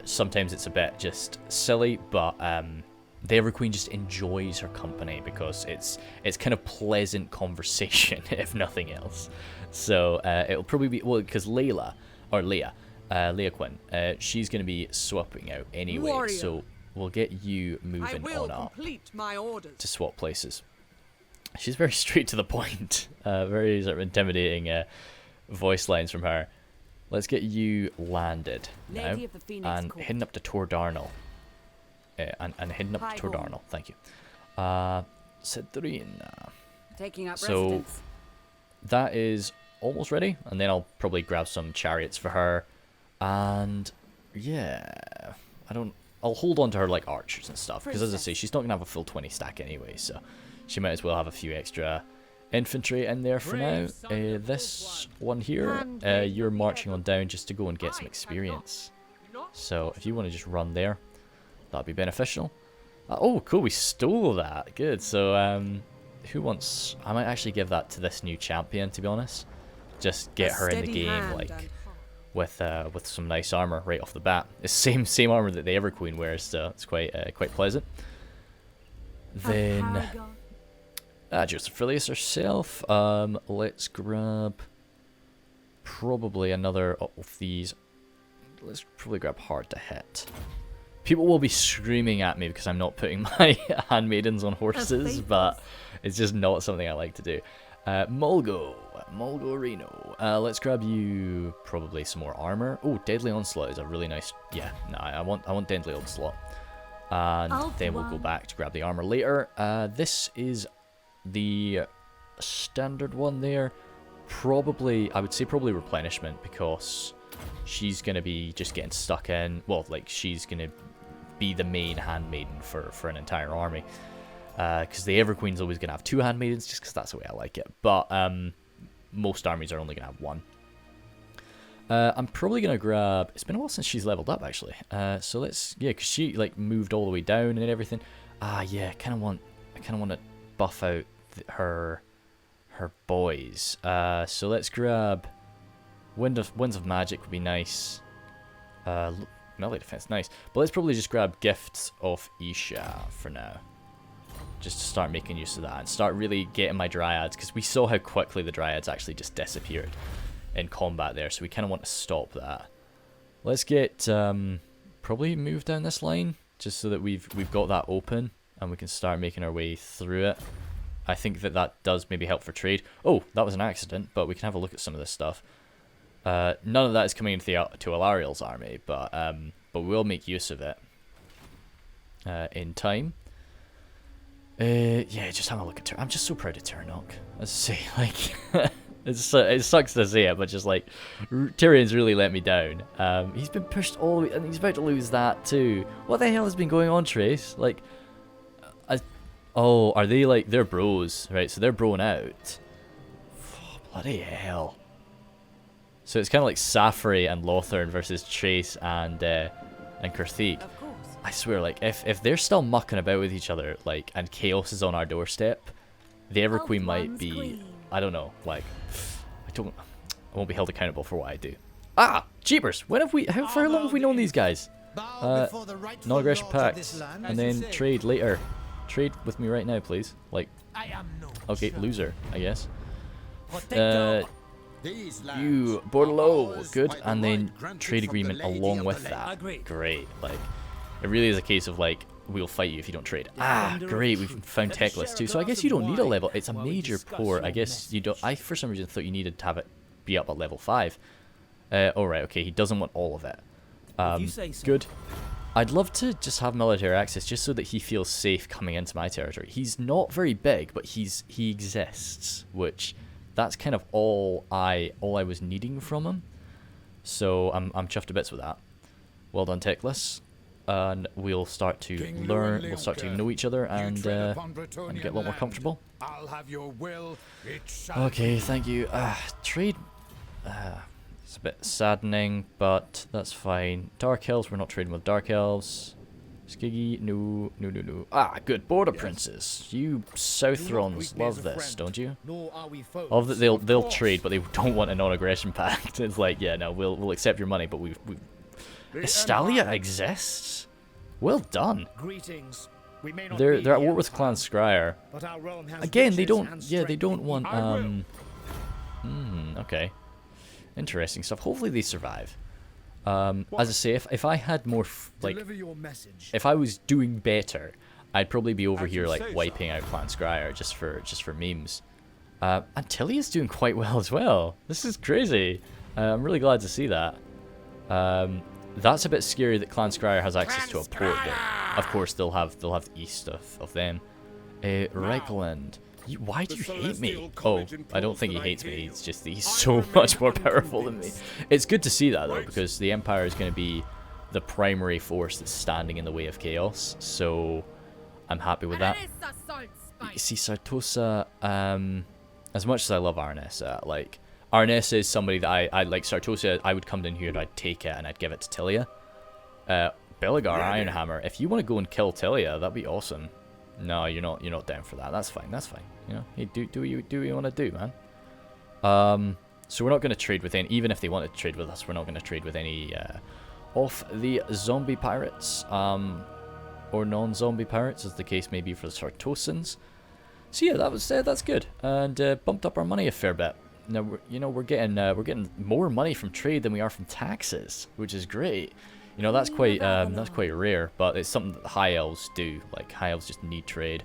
Sometimes it's a bit just silly, but the Ever Queen just enjoys her company because it's kind of pleasant conversation, if nothing else. So it'll probably be, well, because Leia Quinn, she's going to be swapping out anyway. Warrior. So we'll get you moving on up complete my orders. to swap places. She's very straight to the point. Very sort of intimidating voice lines from her. Let's get you landed now Lady of the Phoenix and Court. heading up to Tor Darnell. And heading up to Tor Highborn. Darnell. Thank you. Cedrina. Taking up So- residence. That is almost ready, and then I'll probably grab some chariots for her. And yeah, I'll hold on to her like archers and stuff, because as I say, she's not gonna have a full 20 stack anyway, so she might as well have a few extra infantry in there for now. This one here, you're marching on down just to go and get some experience. So if you want to just run there, that'd be beneficial. Oh, cool, we stole that. Good. So who wants? I might actually give that to this new champion, to be honest. Just get her in the game, like with some nice armor right off the bat. It's same armor that the Ever Queen wears, so it's quite pleasant. Then Joseph Aurelius herself. Let's grab probably another of these. Let's probably grab hard to hit. People will be screaming at me because I'm not putting my handmaidens on horses, but it's just not something I like to do. Mulgo Reno. Let's grab you probably some more armor. Oh, Deadly Onslaught is a really nice. Yeah, no, I want Deadly Onslaught, and then we'll go back to grab the armor later. This is the standard one there. Probably, I would say probably replenishment, because she's gonna be just getting stuck in. Well, like she's gonna be the main handmaiden for an entire army. Because the Ever Queen's always going to have 2 handmaidens, just because that's the way I like it. But most armies are only going to have 1. I'm probably going to grab... It's been a while since she's leveled up, actually. So let's... Yeah, because she like moved all the way down and everything. Yeah, I kind of want to buff out her boys. So let's grab... Winds of Magic would be nice. Melee Defense, nice. But let's probably just grab Gifts of Isha for now. Just to start making use of that and start really getting my dryads, because we saw how quickly the dryads actually just disappeared in combat there, so we kind of want to stop that. Let's get probably move down this line just so that we've got that open and we can start making our way through it. I think that does maybe help for trade. Oh, that was an accident, but we can have a look at some of this stuff. None of that is coming into to Alariel's army, but we'll make use of it in time. Yeah, just have a look at Tyrnok. I'm just so proud of Tyrnok. As I say, like, it sucks to say it, but just like, Tyrion's really let me down. He's been pushed all the way, and he's about to lose that too. What the hell has been going on, Trace? Like, oh, are they like, they're bros, right? So they're broing out. Oh, bloody hell. So it's kind of like Safari and Lothern versus Trace and Kurthik. Of course. I swear, like, if they're still mucking about with each other, like, and chaos is on our doorstep, the Ever Queen might be, Queen. I don't know, like, I won't be held accountable for what I do. Ah, jeepers! How for how long have we known these guys? No aggression pact, and then trade later. Trade with me right now, please. Like, okay, loser, I guess. You Bordelot, good, and then trade agreement along with that. Great, like. It really is a case of like, we'll fight you if you don't trade. Ah, great, we've found tech lists too. So I guess you don't need a level. It's a major port. I guess you don't. I for some reason thought you needed to have it be up at level 5. Alright, okay, he doesn't want all of it. Good. I'd love to just have military access just so that he feels safe coming into my territory. He's not very big, but he exists, which that's kind of all I was needing from him. So I'm chuffed to bits with that. Well done, tech lists. And we'll start to learn, we'll start to know each other and get a lot more comfortable. I'll have your will. Okay, thank you. Trade. It's a bit saddening, but that's fine. Dark Elves, we're not trading with Dark Elves. Skiggy, no. Ah, good. Border Princes. You Southrons love this, don't you? Love that they'll trade, but they don't want a non-aggression pact. It's like, yeah, no, we'll accept your money, but we Estalia exists? Well done. Greetings. We may not They're be at here war with to Clan fight, Scryer. but our realm has Again, they riches don't. and Yeah, they strength. don't want. I will. Okay. Interesting stuff. Hopefully they survive. As I say, if I had more Deliver your message. if I was doing better, I'd probably be over As here you like say, wiping out Clan Scryer just for memes. Antilia's doing quite well as well. This is crazy. I'm really glad to see that. That's a bit scary that Clan Scryer has access to a port though. Of course they'll have the east of them. Reikland. Why do you hate me? Oh, I don't think he hates me. It's just that he's so much more powerful than me. It's good to see that though, because the Empire is going to be the primary force that's standing in the way of chaos. So I'm happy with that. You see, Sartosa, as much as I love Arnessa, like, Arnessa is somebody that I like. Sartosa, I would come in here and I'd take it and I'd give it to Tilia. Belligar, Ironhammer, if you want to go and kill Tilia, that'd be awesome. No, you're not down for that. That's fine. You know, hey, do what you want to do, man. So we're not going to trade with any, even if they wanted to trade with us, we're not going to trade with any of the zombie pirates, or non-zombie pirates, as the case may be for the Sartosans. So yeah, that's good, and bumped up our money a fair bit. Now we're getting more money from trade than we are from taxes, which is great. You know, that's quite rare, but it's something that the High Elves do. Like, High Elves just need trade.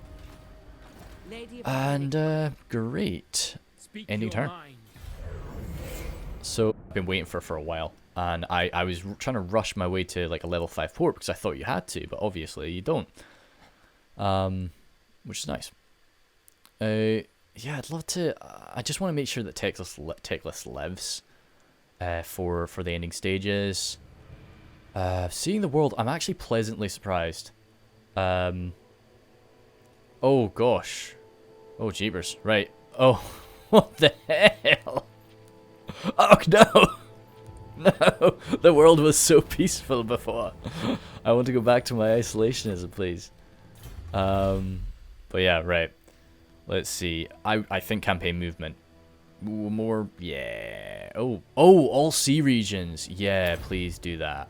And great. Ending turn. So I've been waiting for a while, and I was trying to rush my way to like a level 5 port because I thought you had to, but obviously you don't. Which is nice. Yeah, I'd love to. I just want to make sure that Teclis lives for the ending stages. Seeing the world, I'm actually pleasantly surprised. Oh gosh. Oh jeepers. Right. Oh, what the hell? Oh no! No! The world was so peaceful before. I want to go back to my isolationism, please. But yeah, right. Let's see. I think campaign movement. Ooh, more, yeah. Oh, all sea regions. Yeah, please do that.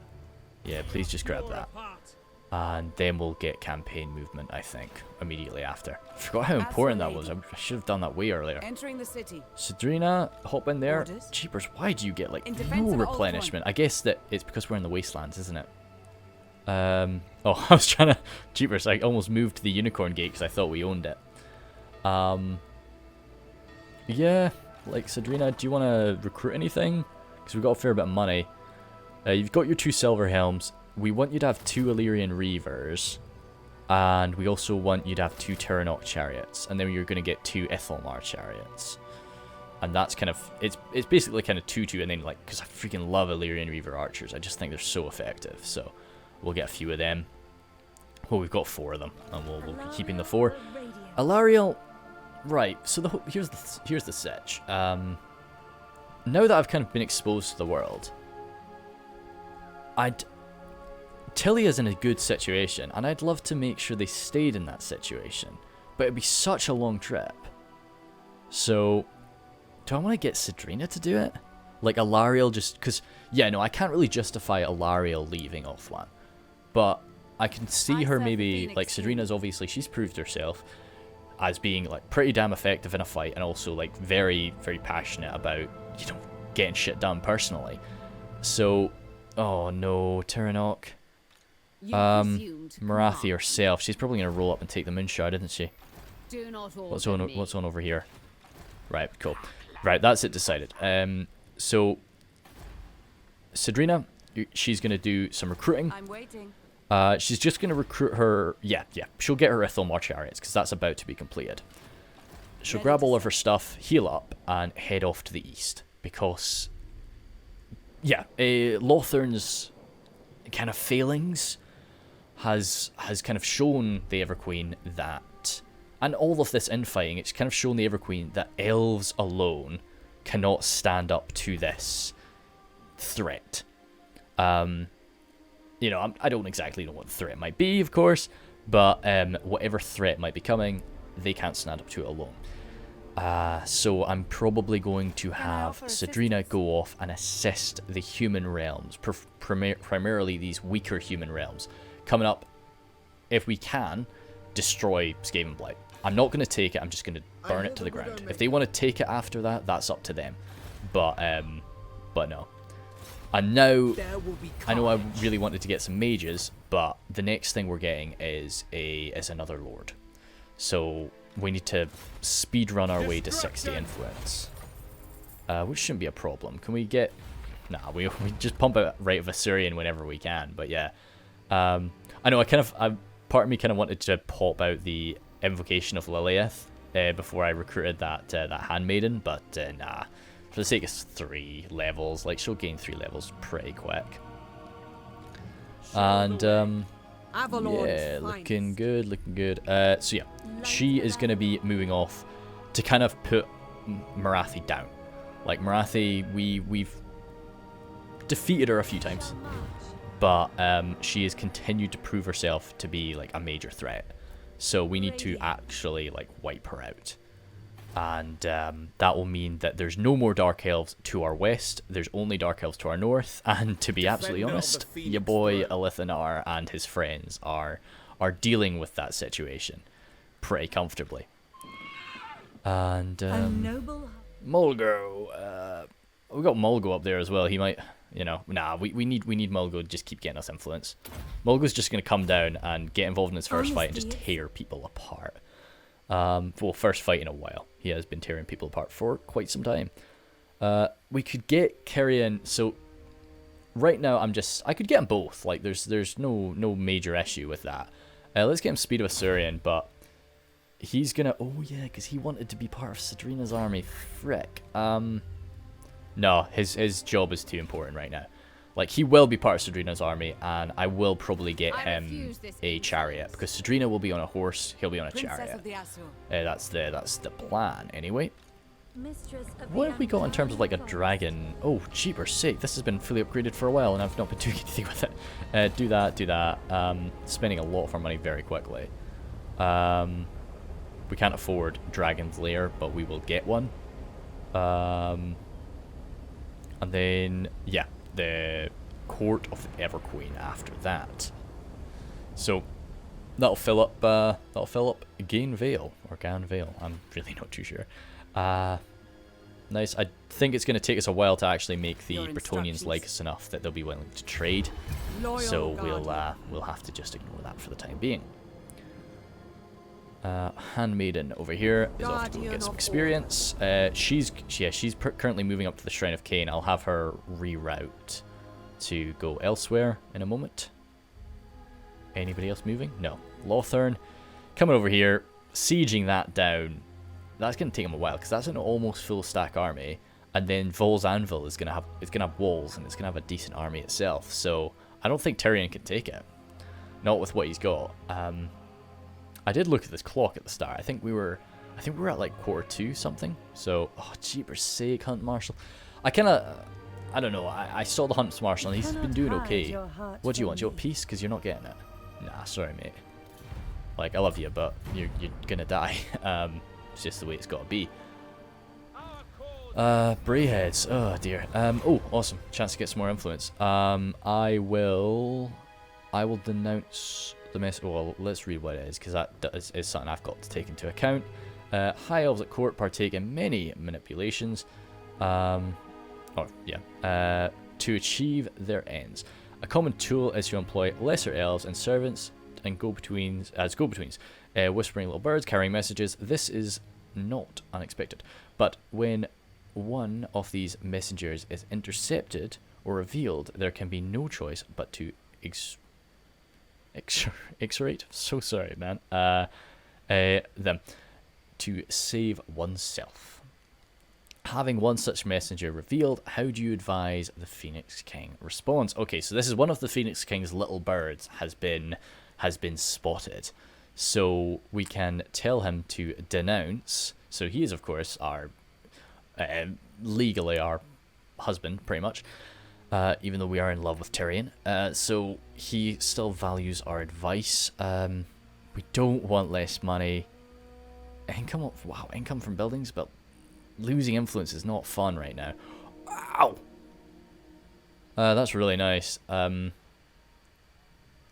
Yeah, please just grab that. And then we'll get campaign movement, I think, immediately after. I forgot how important that was. I should have done that way earlier. Entering the city. Sadrina, hop in there. Orders. Jeepers, why do you get, like, In no defense of replenishment? I guess that it's because we're in the wastelands, isn't it? Oh, I was trying to... Jeepers, I almost moved to the Unicorn Gate because I thought we owned it. Yeah, like, Sadrina, do you want to recruit anything? Because we've got a fair bit of money. You've got your 2 silver helms. We want you to have 2 Illyrian Reavers. And we also want you to have 2 Terranok chariots. And then you're going to get 2 Ethelmar chariots. And that's kind of... It's basically kind of 2-2. And then, like, because I freaking love Illyrian Reaver archers. I just think they're so effective. So, we'll get a few of them. Well, we've got 4 of them. And we'll be keeping the 4. Alariel... Right, so here's the sitch. Now that I've kind of been exposed to the world, Tilia's in a good situation, and I'd love to make sure they stayed in that situation, but it'd be such a long trip. So, do I want to get Sadrina to do it? Like Alariel just, because, yeah, no, I can't really justify Alariel leaving Ulthuan, but I can see her maybe, like, Sadrina's obviously, she's proved herself as being, like, pretty damn effective in a fight, and also, like, very, very passionate about, you know, getting shit done personally. So, oh no, Terranok. Marathi herself, she's probably going to roll up and take the Moonshard, isn't she? What's on over here? Right, cool. Right, that's it decided. So, Sadrina, she's going to do some recruiting. I'm waiting. She's just going to recruit her... Yeah, she'll get her Ethelmar chariots, because that's about to be completed. She'll grab all of her stuff, heal up, and head off to the east. Because, yeah, Lothern's kind of failings has kind of shown the Everqueen that... And all of this infighting, it's kind of shown the Everqueen that elves alone cannot stand up to this threat. You know, I don't exactly know what the threat might be, of course, but whatever threat might be coming, they can't stand up to it alone. So I'm probably going to have Sadrina go off and assist the human realms, primarily these weaker human realms. Coming up, if we can, destroy Skaven Blight. I'm not going to take it, I'm just going to burn it to the ground. If they want to take it after that, that's up to them. But no. And now, I know I really wanted to get some mages, but the next thing we're getting is another lord. So we need to speed run our way to 60 influence, which shouldn't be a problem. Can we get? Nah, we just pump out Rite of Assyrian whenever we can. But yeah, I know part of me kind of wanted to pop out the Invocation of Lilith before I recruited that handmaiden, but nah. For the sake of 3 levels, like she'll gain 3 levels pretty quick. And yeah, looking good, looking good. So yeah, she is going to be moving off to kind of put Marathi down. Like Marathi, we've defeated her a few times, but she has continued to prove herself to be like a major threat. So we need to actually like wipe her out. And that will mean that there's no more Dark Elves to our west, there's only Dark Elves to our north, and to be absolutely honest, your boy Alithanar and his friends are dealing with that situation pretty comfortably. And Mulgo, we got Mulgo up there as well. He might, you know, nah, we need Mulgo to just keep getting us influence. Mulgo's just going to come down and get involved in his first fight and just tear people apart. Well, first fight in a while. He has been tearing people apart for quite some time. We could get Kyrian. So right now, I could get them both. Like there's no major issue with that. Let's get him Speed of Assyrian, but he's gonna. Oh yeah, because he wanted to be part of Sadrina's army. Frick. No, his job is too important right now. Like, he will be part of Sadrina's army, and I will probably get him a chariot, because Sadrina will be on a horse, he'll be on a chariot. That's the plan, anyway. What have we got in terms of, like, a dragon? Oh, jeepers sake, this has been fully upgraded for a while, and I've not been doing anything with it. Do that. Spending a lot of our money very quickly. We can't afford Dragon's Lair, but we will get one. And then, yeah. The Court of the Everqueen after that. So that'll fill up Gain Vale or Gan Vale. I'm really not too sure. Nice. I think it's going to take us a while to actually make the Bretonnians like us enough that they'll be willing to trade. So we'll have to just ignore that for the time being. Handmaiden over here is off to go get some experience. She's currently moving up to the Shrine of Cain. I'll have her reroute to go elsewhere in a moment. Anybody else moving? No. Lothern coming over here, sieging that down. That's going to take him a while because that's an almost full stack army, and then Vol's Anvil is going to have walls and it's going to have a decent army itself. So I don't think Tyrion can take it, not with what he's got. I did look at this clock at the start. I think we were at like quarter 2 something. So, oh, jeepers sake, Hunt Marshal. I don't know. I saw the Hunt Marshal and he's been doing okay. What do you want? Do you want peace? Because you're not getting it. Nah, sorry, mate. Like, I love you, but you're gonna die. It's just the way it's got to be. Brayheads. Oh dear. Oh, awesome. Chance to get some more influence. I will denounce the mess. Well, let's read what it is, because that is something I've got to take into account. High elves at court partake in many manipulations, to achieve their ends. A common tool is to employ lesser elves and servants and go-betweens as go-betweens, whispering little birds carrying messages. This is not unexpected, but when one of these messengers is intercepted or revealed, there can be no choice but to exorate. So sorry, man. Them to save oneself. Having one such messenger revealed, how do you advise the Phoenix King responds? Okay, so this is one of the Phoenix King's little birds has been spotted. So we can tell him to denounce. So he is, of course, our legally our husband, pretty much. even though we are in love with Tyrion. So he still values our advice. We don't want less money. Income from buildings, but losing influence is not fun right now. Ow! That's really nice. And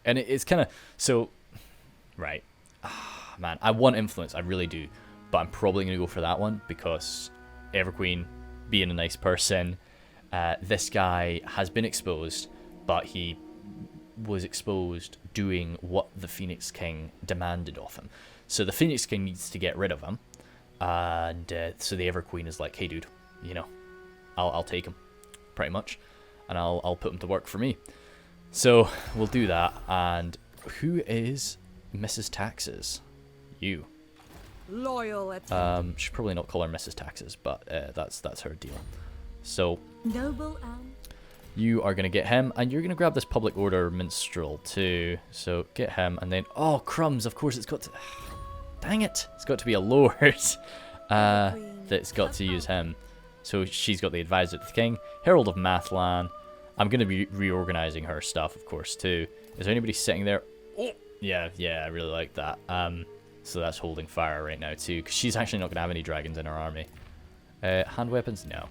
it's kind of... So, right. Man, I want influence, I really do. But I'm probably going to go for that one because Everqueen, being a nice person, this guy has been exposed, but he was exposed doing what the Phoenix King demanded of him. So the Phoenix King needs to get rid of him. And so the Everqueen is like, hey dude, you know, I'll take him, pretty much. And I'll put him to work for me. So we'll do that. And who is Mrs. Taxes? You. Loyal attendant. Should probably not call her Mrs. Taxes, but that's her deal. So Noble and you are gonna get him, and you're gonna grab this public order minstrel too. So get him, and then crumbs. Of course, it's got to. Dang it! It's got to be a lord that's got to use him. So she's got the advisor to the king, Herald of Mathlan. I'm gonna be reorganizing her stuff, of course, too. Is there anybody sitting there? Oh, yeah, I really like that. So that's holding fire right now too, because she's actually not gonna have any dragons in her army. Hand weapons, no.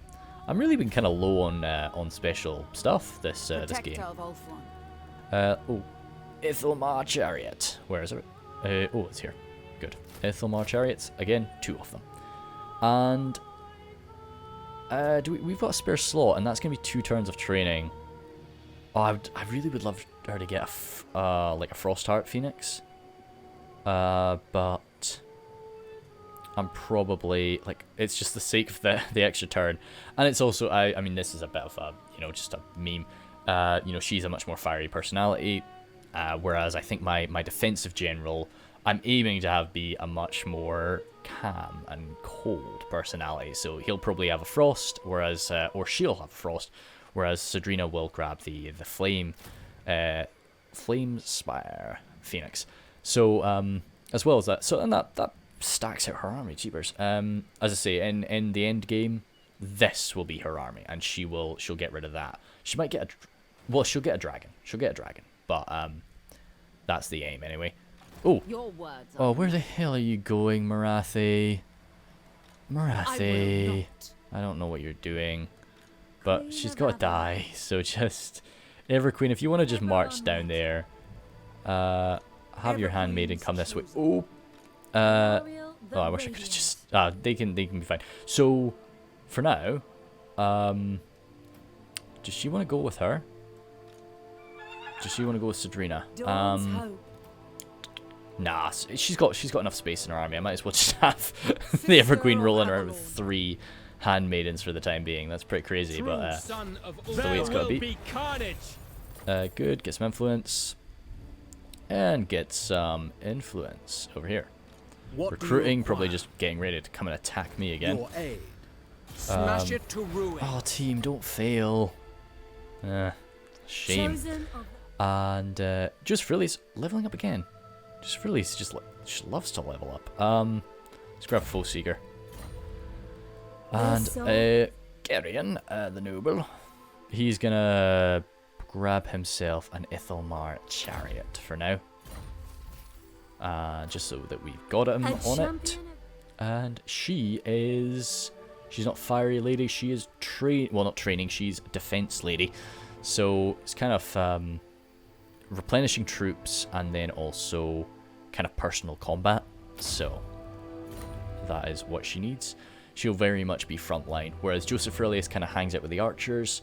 I'm really been kind of low on special stuff this game. Ithelmar Chariot. Where is it? It's here. Good. Ithelmar Chariots again, 2 of them. And we've got a spare slot, and that's gonna be 2 turns of training. Oh, I really would love her to get like a Frostheart Phoenix. But I'm probably like, it's just the sake of the extra turn, and it's also I mean, this is a bit of a, you know, just a meme. You know, she's a much more fiery personality, whereas I think my defensive general, I'm aiming to have be a much more calm and cold personality. So he'll probably have a frost, whereas or she'll have frost, whereas Sadrina will grab the flame spire Phoenix. So as well as that, so and that stacks out her army, cheapers. As I say, in the end game, this will be her army, and she'll get rid of that. She might get she'll get a dragon. She'll get a dragon, but that's the aim anyway. Oh, where the hell are you going, Marathi? Marathi, I don't know what you're doing, but she's got to die. So just Everqueen, if you want to just march down there, have your handmaiden come this way. I wish I could have just. They can be fine. So, for now, does she want to go with her? Does she want to go with Sadrina? Nah, she's got enough space in her army. I might as well just have the Everqueen rolling around with 3 handmaidens for the time being. That's pretty crazy, but that's the way it's got to be. Good. Get some influence. And get some influence over here. Recruiting, probably just getting ready to come and attack me again. Smash it to ruin. Oh, team, don't fail. Shame. And just Frilly's leveling up again. Just Frilly's just loves to level up. Let's grab Full Seeker. And Geryon, the noble, he's gonna grab himself an Ithelmar Chariot for now. Just so that we've got him on it. And she's not Fiery Lady, she is not training, she's Defense Lady. So it's kind of replenishing troops and then also kind of personal combat. So that is what she needs. She'll very much be frontline, whereas Joseph Aurelius kind of hangs out with the archers.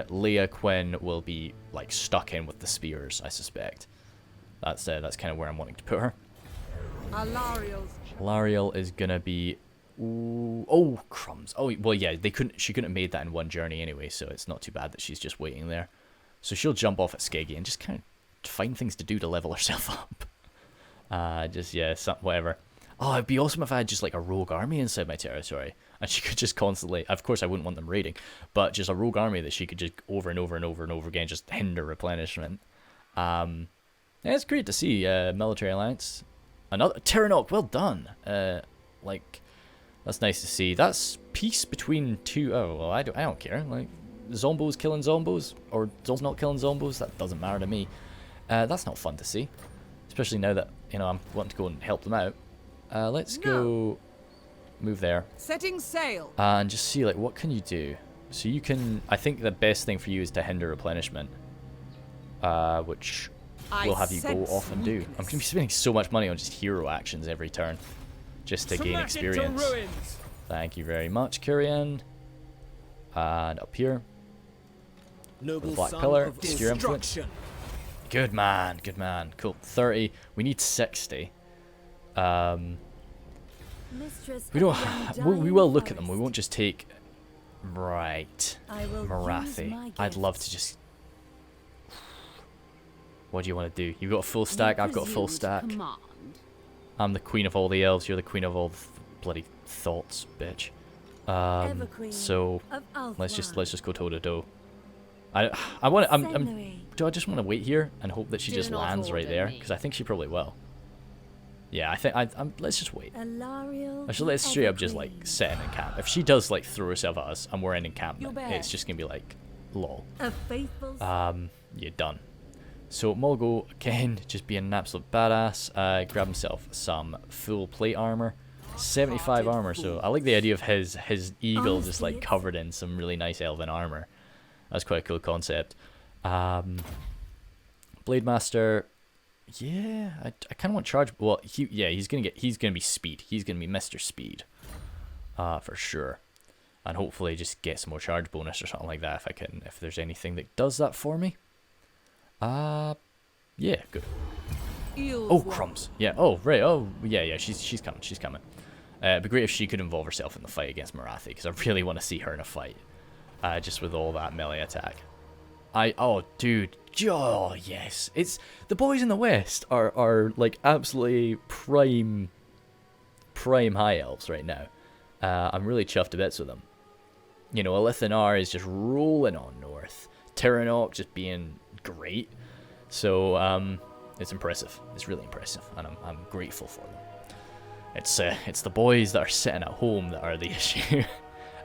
Leah Quinn will be like stuck in with the spears, I suspect. That's kind of where I'm wanting to put her. Alariel is gonna be. Oh, crumbs. Oh well, yeah. She couldn't have made that in one journey anyway, so it's not too bad that she's just waiting there. So she'll jump off at Skeggy and just kind of find things to do to level herself up. Whatever. Oh, it'd be awesome if I had just like a rogue army inside my territory, and she could just constantly. Of course, I wouldn't want them raiding, but just a rogue army that she could just over and over and over and over again just hinder replenishment. Yeah, it's great to see military alliance. Another Terranok, well done. That's nice to see. That's peace between two. Oh well, I don't care. Like, zombos killing zombos, or zombos not killing zombos, that doesn't matter to me. That's not fun to see, especially now that, you know, I'm wanting to go and help them out. Let's go move there. Setting sail. And just see, like, what can you do? So you can, I think the best thing for you is to hinder replenishment, which will have you go off and do. I'm going to be spending so much money on just hero actions every turn, just to gain experience. Thank you very much, Kyrian. And up here, Noble Black son Pillar, of Obscure Influence. destruction. Good man, good man. Cool. 30. We need 60. Mistress We don't. of the We will look at Undying them. We won't just take. Right. I will use Marathi. my I'd love to gifts. just. What do you want to do? You've got a full stack. I've got a full stack. I'm the queen of all the elves. You're the queen of all the bloody thoughts, bitch. Everqueen So of let's Avelorn. just go toe to toe. I want to. Do I just want to wait here and hope that she Do just not lands right order there? me. Because I think she probably will. Yeah, I think let's just wait. Alariel Actually, let's of straight up just like Everqueen. set in camp. If she does like throw herself at us and we're in encampment, Your it's best. just gonna be like, lol. A faithful You're done. So Mulgo again, just being an absolute badass. Grab himself some full plate armor, 75 armor. So I like the idea of his eagle just like covered in some really nice elven armor. That's quite a cool concept. Blade Master. Yeah, I kind of want charge. Well, he's gonna be speed. He's gonna be Mr. Speed, for sure, and hopefully just get some more charge bonus or something like that if there's anything that does that for me. Yeah, good. Oh, crumbs. Yeah. Oh, right. Oh, yeah. She's coming. She's coming. It'd be great if she could involve herself in the fight against Marathi, because I really want to see her in a fight. Just with all that melee attack. Oh, dude. Oh, yes. It's the boys in the West are like absolutely prime high elves right now. I'm really chuffed to bits with them. You know, Elithanar is just rolling on north. Terranok just being great. So it's impressive. It's really impressive, and I'm grateful for them. It's the boys that are sitting at home that are the issue.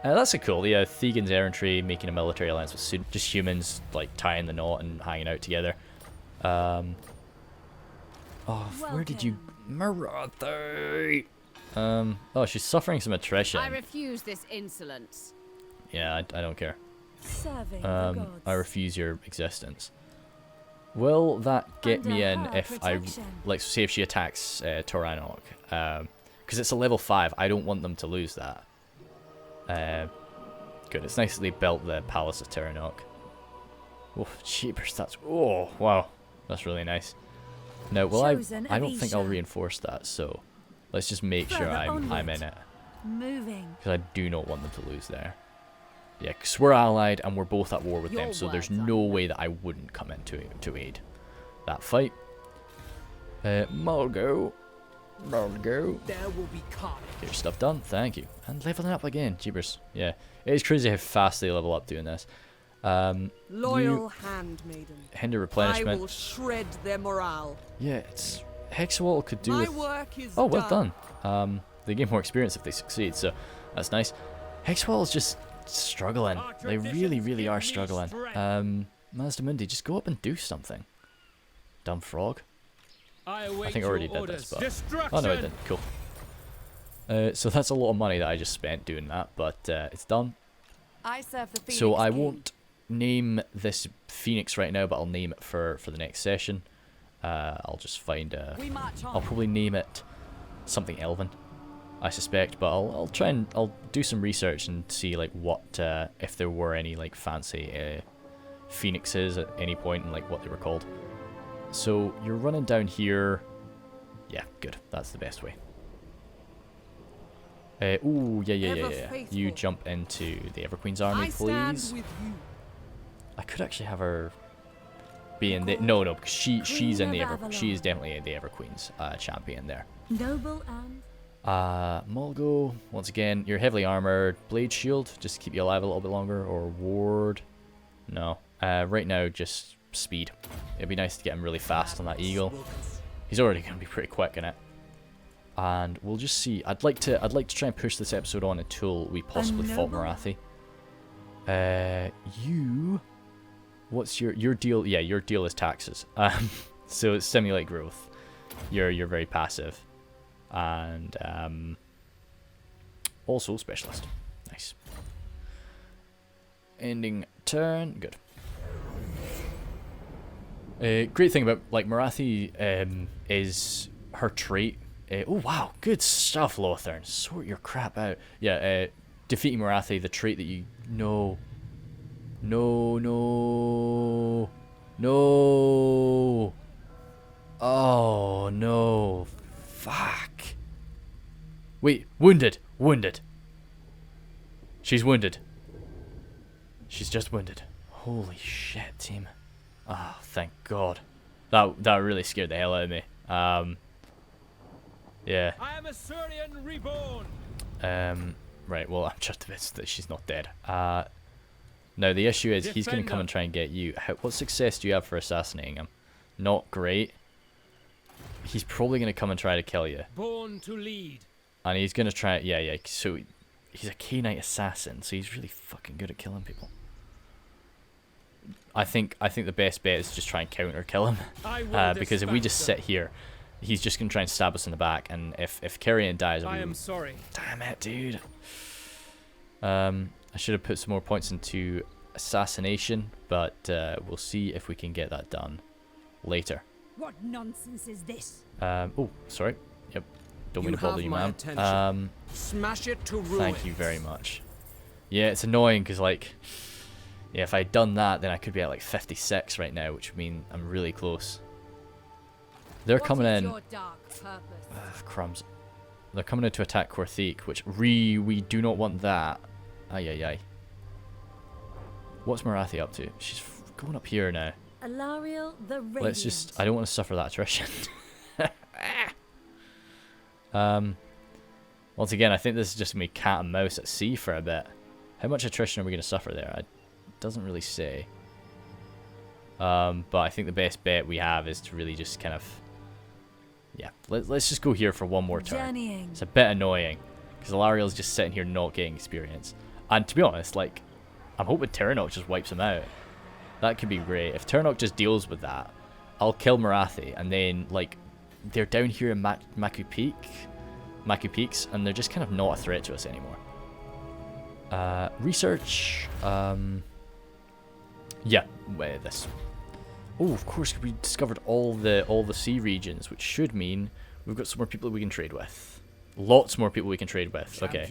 That's a cool. Yeah, Thegan's errantry, making a military alliance with Sud. Just humans like tying the knot and hanging out together. Oh, where did you, Marathi? Oh, she's suffering some attrition. I refuse this insolence. Yeah, I don't care. serving the gods. I refuse your existence. Will that get me in Under her if I, protection. like, say if she attacks Toranok? Because it's a level 5, I don't want them to lose that. Good, it's nice that they built the Palace of Terranok. Oh, cheaper stats. Oh, wow. That's really nice. Now, well, Chosen I don't think I'll Avisha. reinforce that, so let's just make sure Further I'm onward. in it. Moving. Because I do not want them to lose there. Yeah, because we're allied and we're both at war with them, Your so there's words are no way that I wouldn't come in to aid that fight. Mulgo. Mulgo. There will be carnage. Get your stuff done, thank you. And leveling up again, jeepers. Yeah, it is crazy how fast they level up doing this. Loyal handmaiden. Hinder I replenishment. will shred their morale. Yeah, it's Hexawall could do My with. work is Oh, well done. They gain more experience if they succeed, so that's nice. Hexawall is just struggling. Our They really, traditions really give are me struggling. strength. Master Mundi, just go up and do something. Dumb frog. I await think I already your did orders. this, but- Destruction. Oh no, I didn't. Cool. So that's a lot of money that I just spent doing that, but it's done. I serve the Phoenix So I King. won't name this Phoenix right now, but I'll name it for the next session. I'll just find a. We march on. I'll probably name it something Elven, I suspect, but I'll try and I'll do some research and see like what if there were any like fancy phoenixes at any point and like what they were called. So you're running down here. Yeah, good. That's the best way. Ooh, yeah. Ever You faithful. jump into the Everqueen's army, I stand please. with you. I could actually have her be in the no, because she's in Queen the of she is Avelorn. definitely the Everqueen's champion there. Noble and Mulgo, once again, you're heavily armored. Blade shield, just to keep you alive a little bit longer, or ward. No. Right now, just speed. It'd be nice to get him really fast on that eagle. He's already going to be pretty quick in it. And we'll just see. I'd like to try and push this episode on until we possibly fought noble- Marathi. You... What's your deal? Yeah, your deal is taxes. So it's stimulate growth. You're very passive. And also specialist. Nice. Ending turn. Good. Great thing about like Marathi is her trait. Oh wow, good stuff, Lothern. Sort your crap out. Yeah, defeating Marathi, the trait that you know. No. Oh no. Fuck. Wait, wounded. She's wounded. She's just wounded. Holy shit, team. Oh, thank God. That really scared the hell out of me. Yeah. I am a Syrian reborn. Right, well, I'm just a bit that she's not dead. Now, the issue is he's going to come and try and get you. What success do you have for assassinating him? Not great. He's probably going to come and try to kill you. Born to lead. And he's going to try... Yeah, so he's a K-Knight assassin, so he's really fucking good at killing people. I think the best bet is to just try and counter-kill him. Because if we just sit here, he's just going to try and stab us in the back, and if Carrion dies... I am sorry. Damn it, dude. I should have put some more points into assassination, but we'll see if we can get that done later. What nonsense is this? Oh, sorry. Yep. Don't mean You to bother have you, my ma'am. attention. Smash it to ruins. Thank you very much. Yeah, it's annoying because, like, yeah, if I'd done that, then I could be at like 56 right now, which would mean I'm really close. They're coming in. Your dark purpose? Crumbs. They're coming in to attack Korthik, which we do not want that. Ay. What's Marathi up to? She's going up here now. Alariel the Radiant. Let's just... I don't want to suffer that attrition. Once again, I think this is just going to be cat and mouse at sea for a bit. How much attrition are we going to suffer there? It doesn't really say. But I think the best bet we have is to really just kind of... Yeah, let's just go here for one more turn. Journeying. It's a bit annoying, because Alariel's just sitting here not getting experience. And to be honest, like, I'm hoping Terranok just wipes him out. That could be great. If Terranok just deals with that, I'll kill Marathi, and then, like, they're down here in Maku Peaks, and they're just kind of not a threat to us anymore. Research. Yeah, this. Oh, of course, we discovered all the sea regions, which should mean we've got some more people that we can trade with. Lots more people we can trade with. Okay.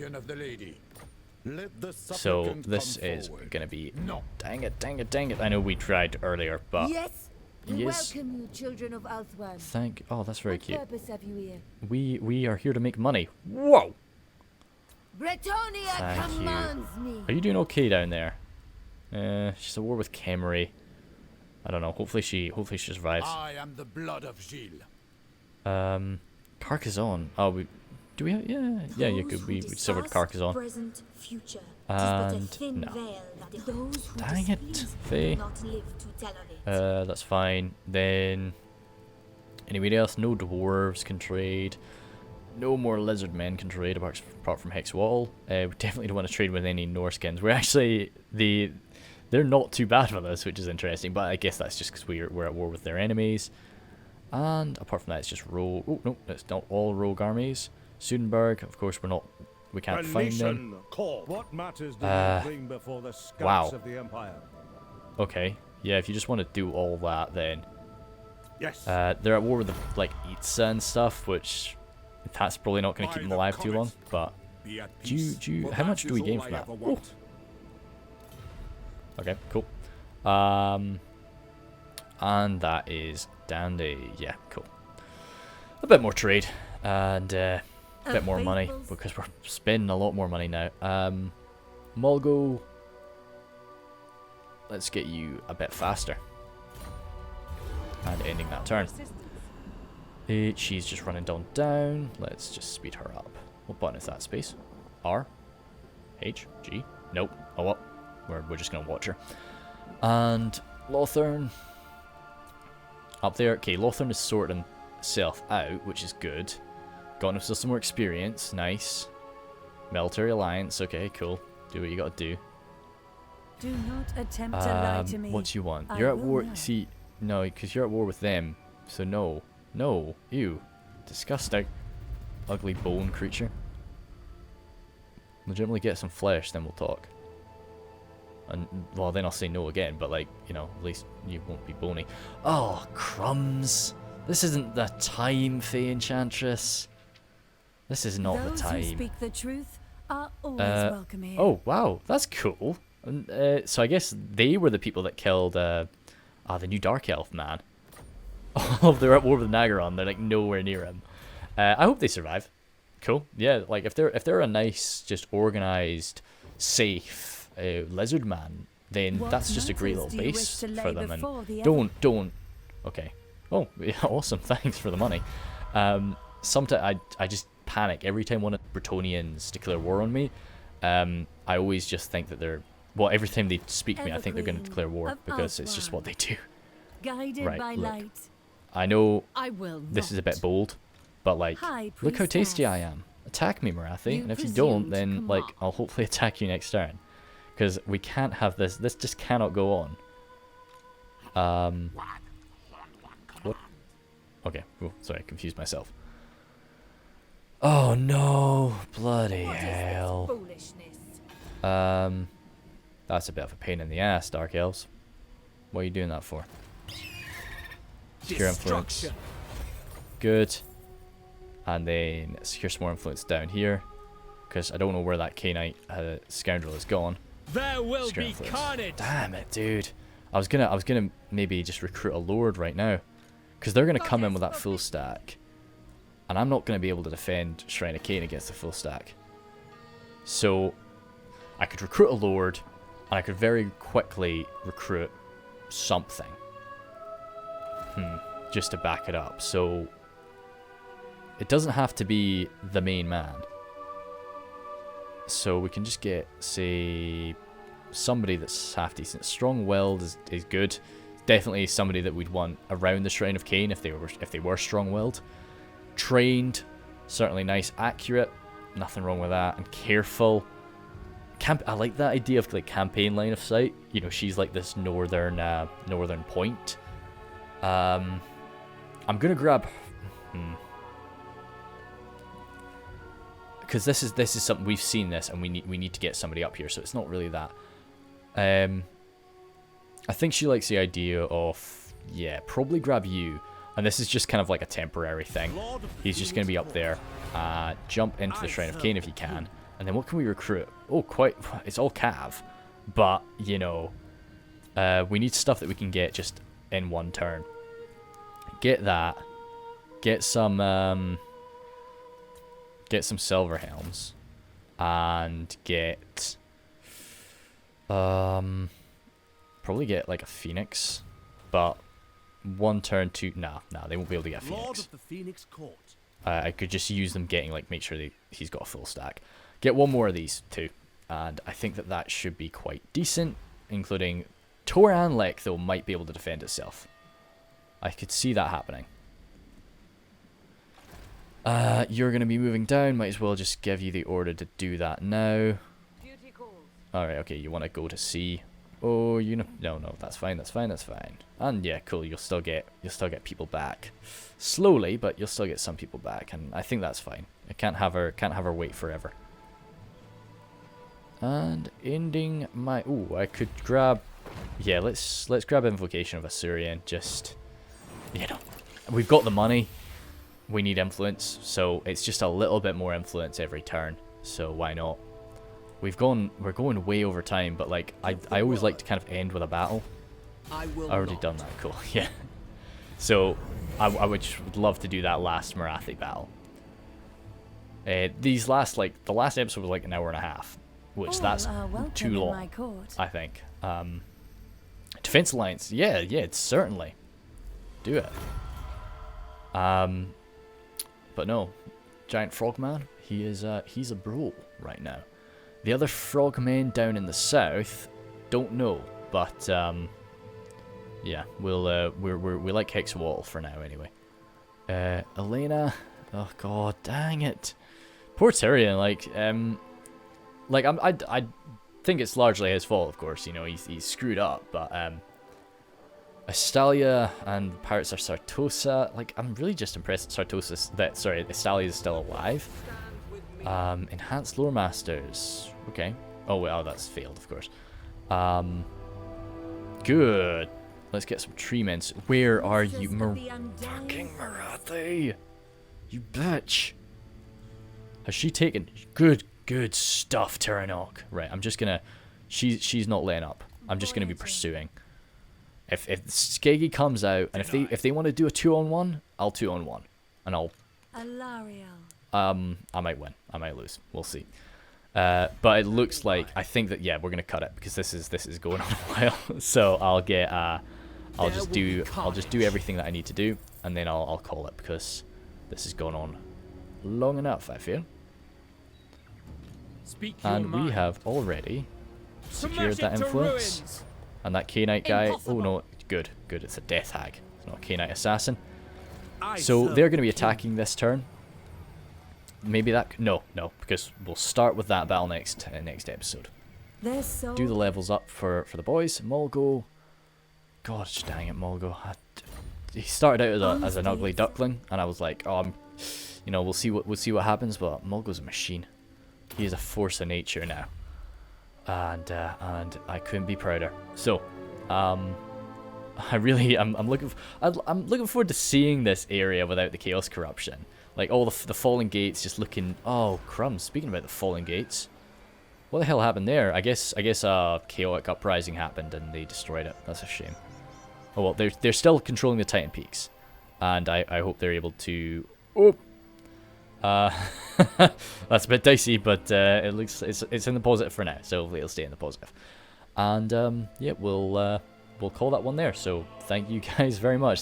So this is gonna be. No. Dang it! I know we tried earlier, but yes. We welcome you, children of Avelorn. Oh, that's very cute. What purpose have you here? We are here to make money. Whoa! Bretonia commands me. Are you doing okay down there? She's at war with Kemery. I don't know. Hopefully she survives. I am the blood of Gilles. Carcassonne. Oh, do we have? Yeah. You could. We discovered Carcassonne. Present, future. And no. Dang it, Faye. That's fine. Then anybody else? No dwarves can trade. No more lizard men can trade apart from Hexwall. We definitely don't want to trade with any Norskins. We're actually they're not too bad with us, which is interesting. But I guess that's just because we're at war with their enemies. And apart from that, it's just rogue. Oh no, it's not all rogue armies. Sudenburg, of course, we can't find them. What matters do you bring before the scouts of the Empire? Okay, yeah, if you just want to do all that, then yes. They're at war with the Itza and stuff, which that's probably not going to keep them alive too long. But how much do we gain from that? Ooh. Okay, cool. And that is dandy. Yeah, cool. A bit more trade and a bit more money because we're spending a lot more money now. Mulgo, let's get you a bit faster. And ending that turn. She's just running down. Let's just speed her up. What button is that? Space? R? H? G? Nope. Oh well. We're just going to watch her. And Lothern. Up there. Okay, Lothern is sorting himself out, which is good. Got himself some more experience. Nice. Military alliance. Okay, cool. Do what you got to do. Do not attempt to lie to me. What do you want? I You're at will war. know. See, no, because you're at war with them. So no, no, ew, disgusting, ugly bone creature. Legitimately get some flesh, then we'll talk. And well, then I'll say no again. But like, you know, at least you won't be bony. Oh, crumbs! This isn't the time, Fey Enchantress. This is not Those the time. who speak the truth are always welcome here. Oh wow, that's cool. And, so I guess they were the people that killed the new Dark Elf man. Oh, they're at war with Nagaron. They're like nowhere near him. I hope they survive. Cool. Yeah, like if they're a nice, just organized, safe lizard man, then What that's just a great matters little do you base wish to for lay them. before And the don't. Okay. Oh, yeah, awesome. Thanks for the money. Sometimes I just panic every time one of the Bretonians declare war on me. I always just think that they're, well, every time they speak to me, I think they're going to declare war because it's just what they do. Guided Right, by look. light. I know I will this is a bit not. bold, but like, High look how tasty priestess. I am. Attack me, Marathi, You and if you presume don't, to then like command. I'll hopefully attack you next turn, because we can't have this. This just cannot go on. What? Okay. Oh, sorry, I confused myself. Oh no! Bloody hell. Foolishness. That's a bit of a pain in the ass, Dark Elves. What are you doing that for? Secure influence. Destruction. Good. And then secure some more influence down here, because I don't know where that Canite scoundrel has gone. There will Secure be influence. carnage. Damn it, dude. I was gonna maybe just recruit a lord right now, because they're gonna come in with that full stack, and I'm not gonna be able to defend Shrine of Cain against the full stack. So I could recruit a lord, and I could very quickly recruit something. Just to back it up. So it doesn't have to be the main man. So we can just get, say, somebody that's half decent. Strong-willed is good. Definitely somebody that we'd want around the Shrine of Cain if they were strong-willed. Trained, certainly nice. Accurate, nothing wrong with that. And careful. I like that idea of like campaign line of sight. You know, she's like this northern point. I'm gonna grab. Because this is something we've seen this, and we need to get somebody up here. So it's not really that. I think she likes the idea of, yeah, probably grab you. And this is just kind of like a temporary thing. He's just going to be up there. Jump into the Shrine of Cain if you can. And then what can we recruit? Oh, it's all Cav. But, you know, we need stuff that we can get just in one turn. Get that. Get some silver helms. And get... probably get like a phoenix, but one turn to nah, they won't be able to get a phoenix. Lord of the Phoenix Court. I could just use them getting like make sure he's got a full stack. Get one more of these too, and I think that should be quite decent, including Tor Anlek though might be able to defend itself. I could see that happening. You're gonna be moving down. Might as well just give you the order to do that now. Alright, okay, you want to go to sea. Oh, you know, no, that's fine. And yeah, cool, you'll still get people back. Slowly, but you'll still get some people back, and I think that's fine. I can't have her wait forever. And ending my I could grab, yeah, let's grab Invocation of Assyrian, just, you know, we've got the money. We need influence, so it's just a little bit more influence every turn. So why not? We're going way over time, but like I always like to kind of end with a battle. I will I already done that. Cool. Yeah. So I would love to do that last Marathi battle. The last episode was like an hour and a half, which that's too long. My court. I think. Defense Alliance. Yeah, it's certainly. Do it. But no, Giant Frogman. He's a bro right now. The other frogmen down in the south, don't know, but yeah, we like Hexawall for now anyway. Elena, oh god, dang it, poor Tyrion. I think it's largely his fault, of course. You know, he's screwed up, but Estalia and Pirates of Sartosa, like, I'm really just impressed Estalia is still alive. Enhanced Lore Masters. Okay. Oh, well, that's failed, of course. Good. Let's get some tree men. Where are you? Fucking Marathi! You bitch! Has she taken... Good stuff, Terranok. Right, I'm just gonna... She's not laying up. I'm just gonna be pursuing. If Skeggy comes out, and if they want to do a 2-on-1, I'll 2-on-1. And I'll... I might win. I might lose. We'll see. But it looks like... I think that, yeah, we're gonna cut it, because this is going on a while. So I'll get... I'll just do everything that I need to do, and then I'll call it, because this has gone on long enough, I feel. And we have already secured that influence. And that K-Knight guy, oh no, good, it's a Death Hag. It's not a K-Knight assassin. So they're going to be attacking this turn. Maybe that, no, because we'll start with that battle next episode. Do the levels up for the boys. Mulgo, God dang it, Mulgo. He started out as an ugly duckling, and I was like, oh, you know, we'll see what happens. But Mulgo's a machine. He is a force of nature now, and I couldn't be prouder. So, I'm looking forward to seeing this area without the chaos corruption. Like all the fallen gates just looking. Oh crumbs! Speaking about the fallen gates, what the hell happened there? I guess a chaotic uprising happened and they destroyed it. That's a shame. Oh well, they're still controlling the Titan Peaks, and I hope they're able to. Oh. That's a bit dicey, but it looks it's in the positive for now, so hopefully it'll stay in the positive. And yeah, we'll call that one there. So thank you guys very much.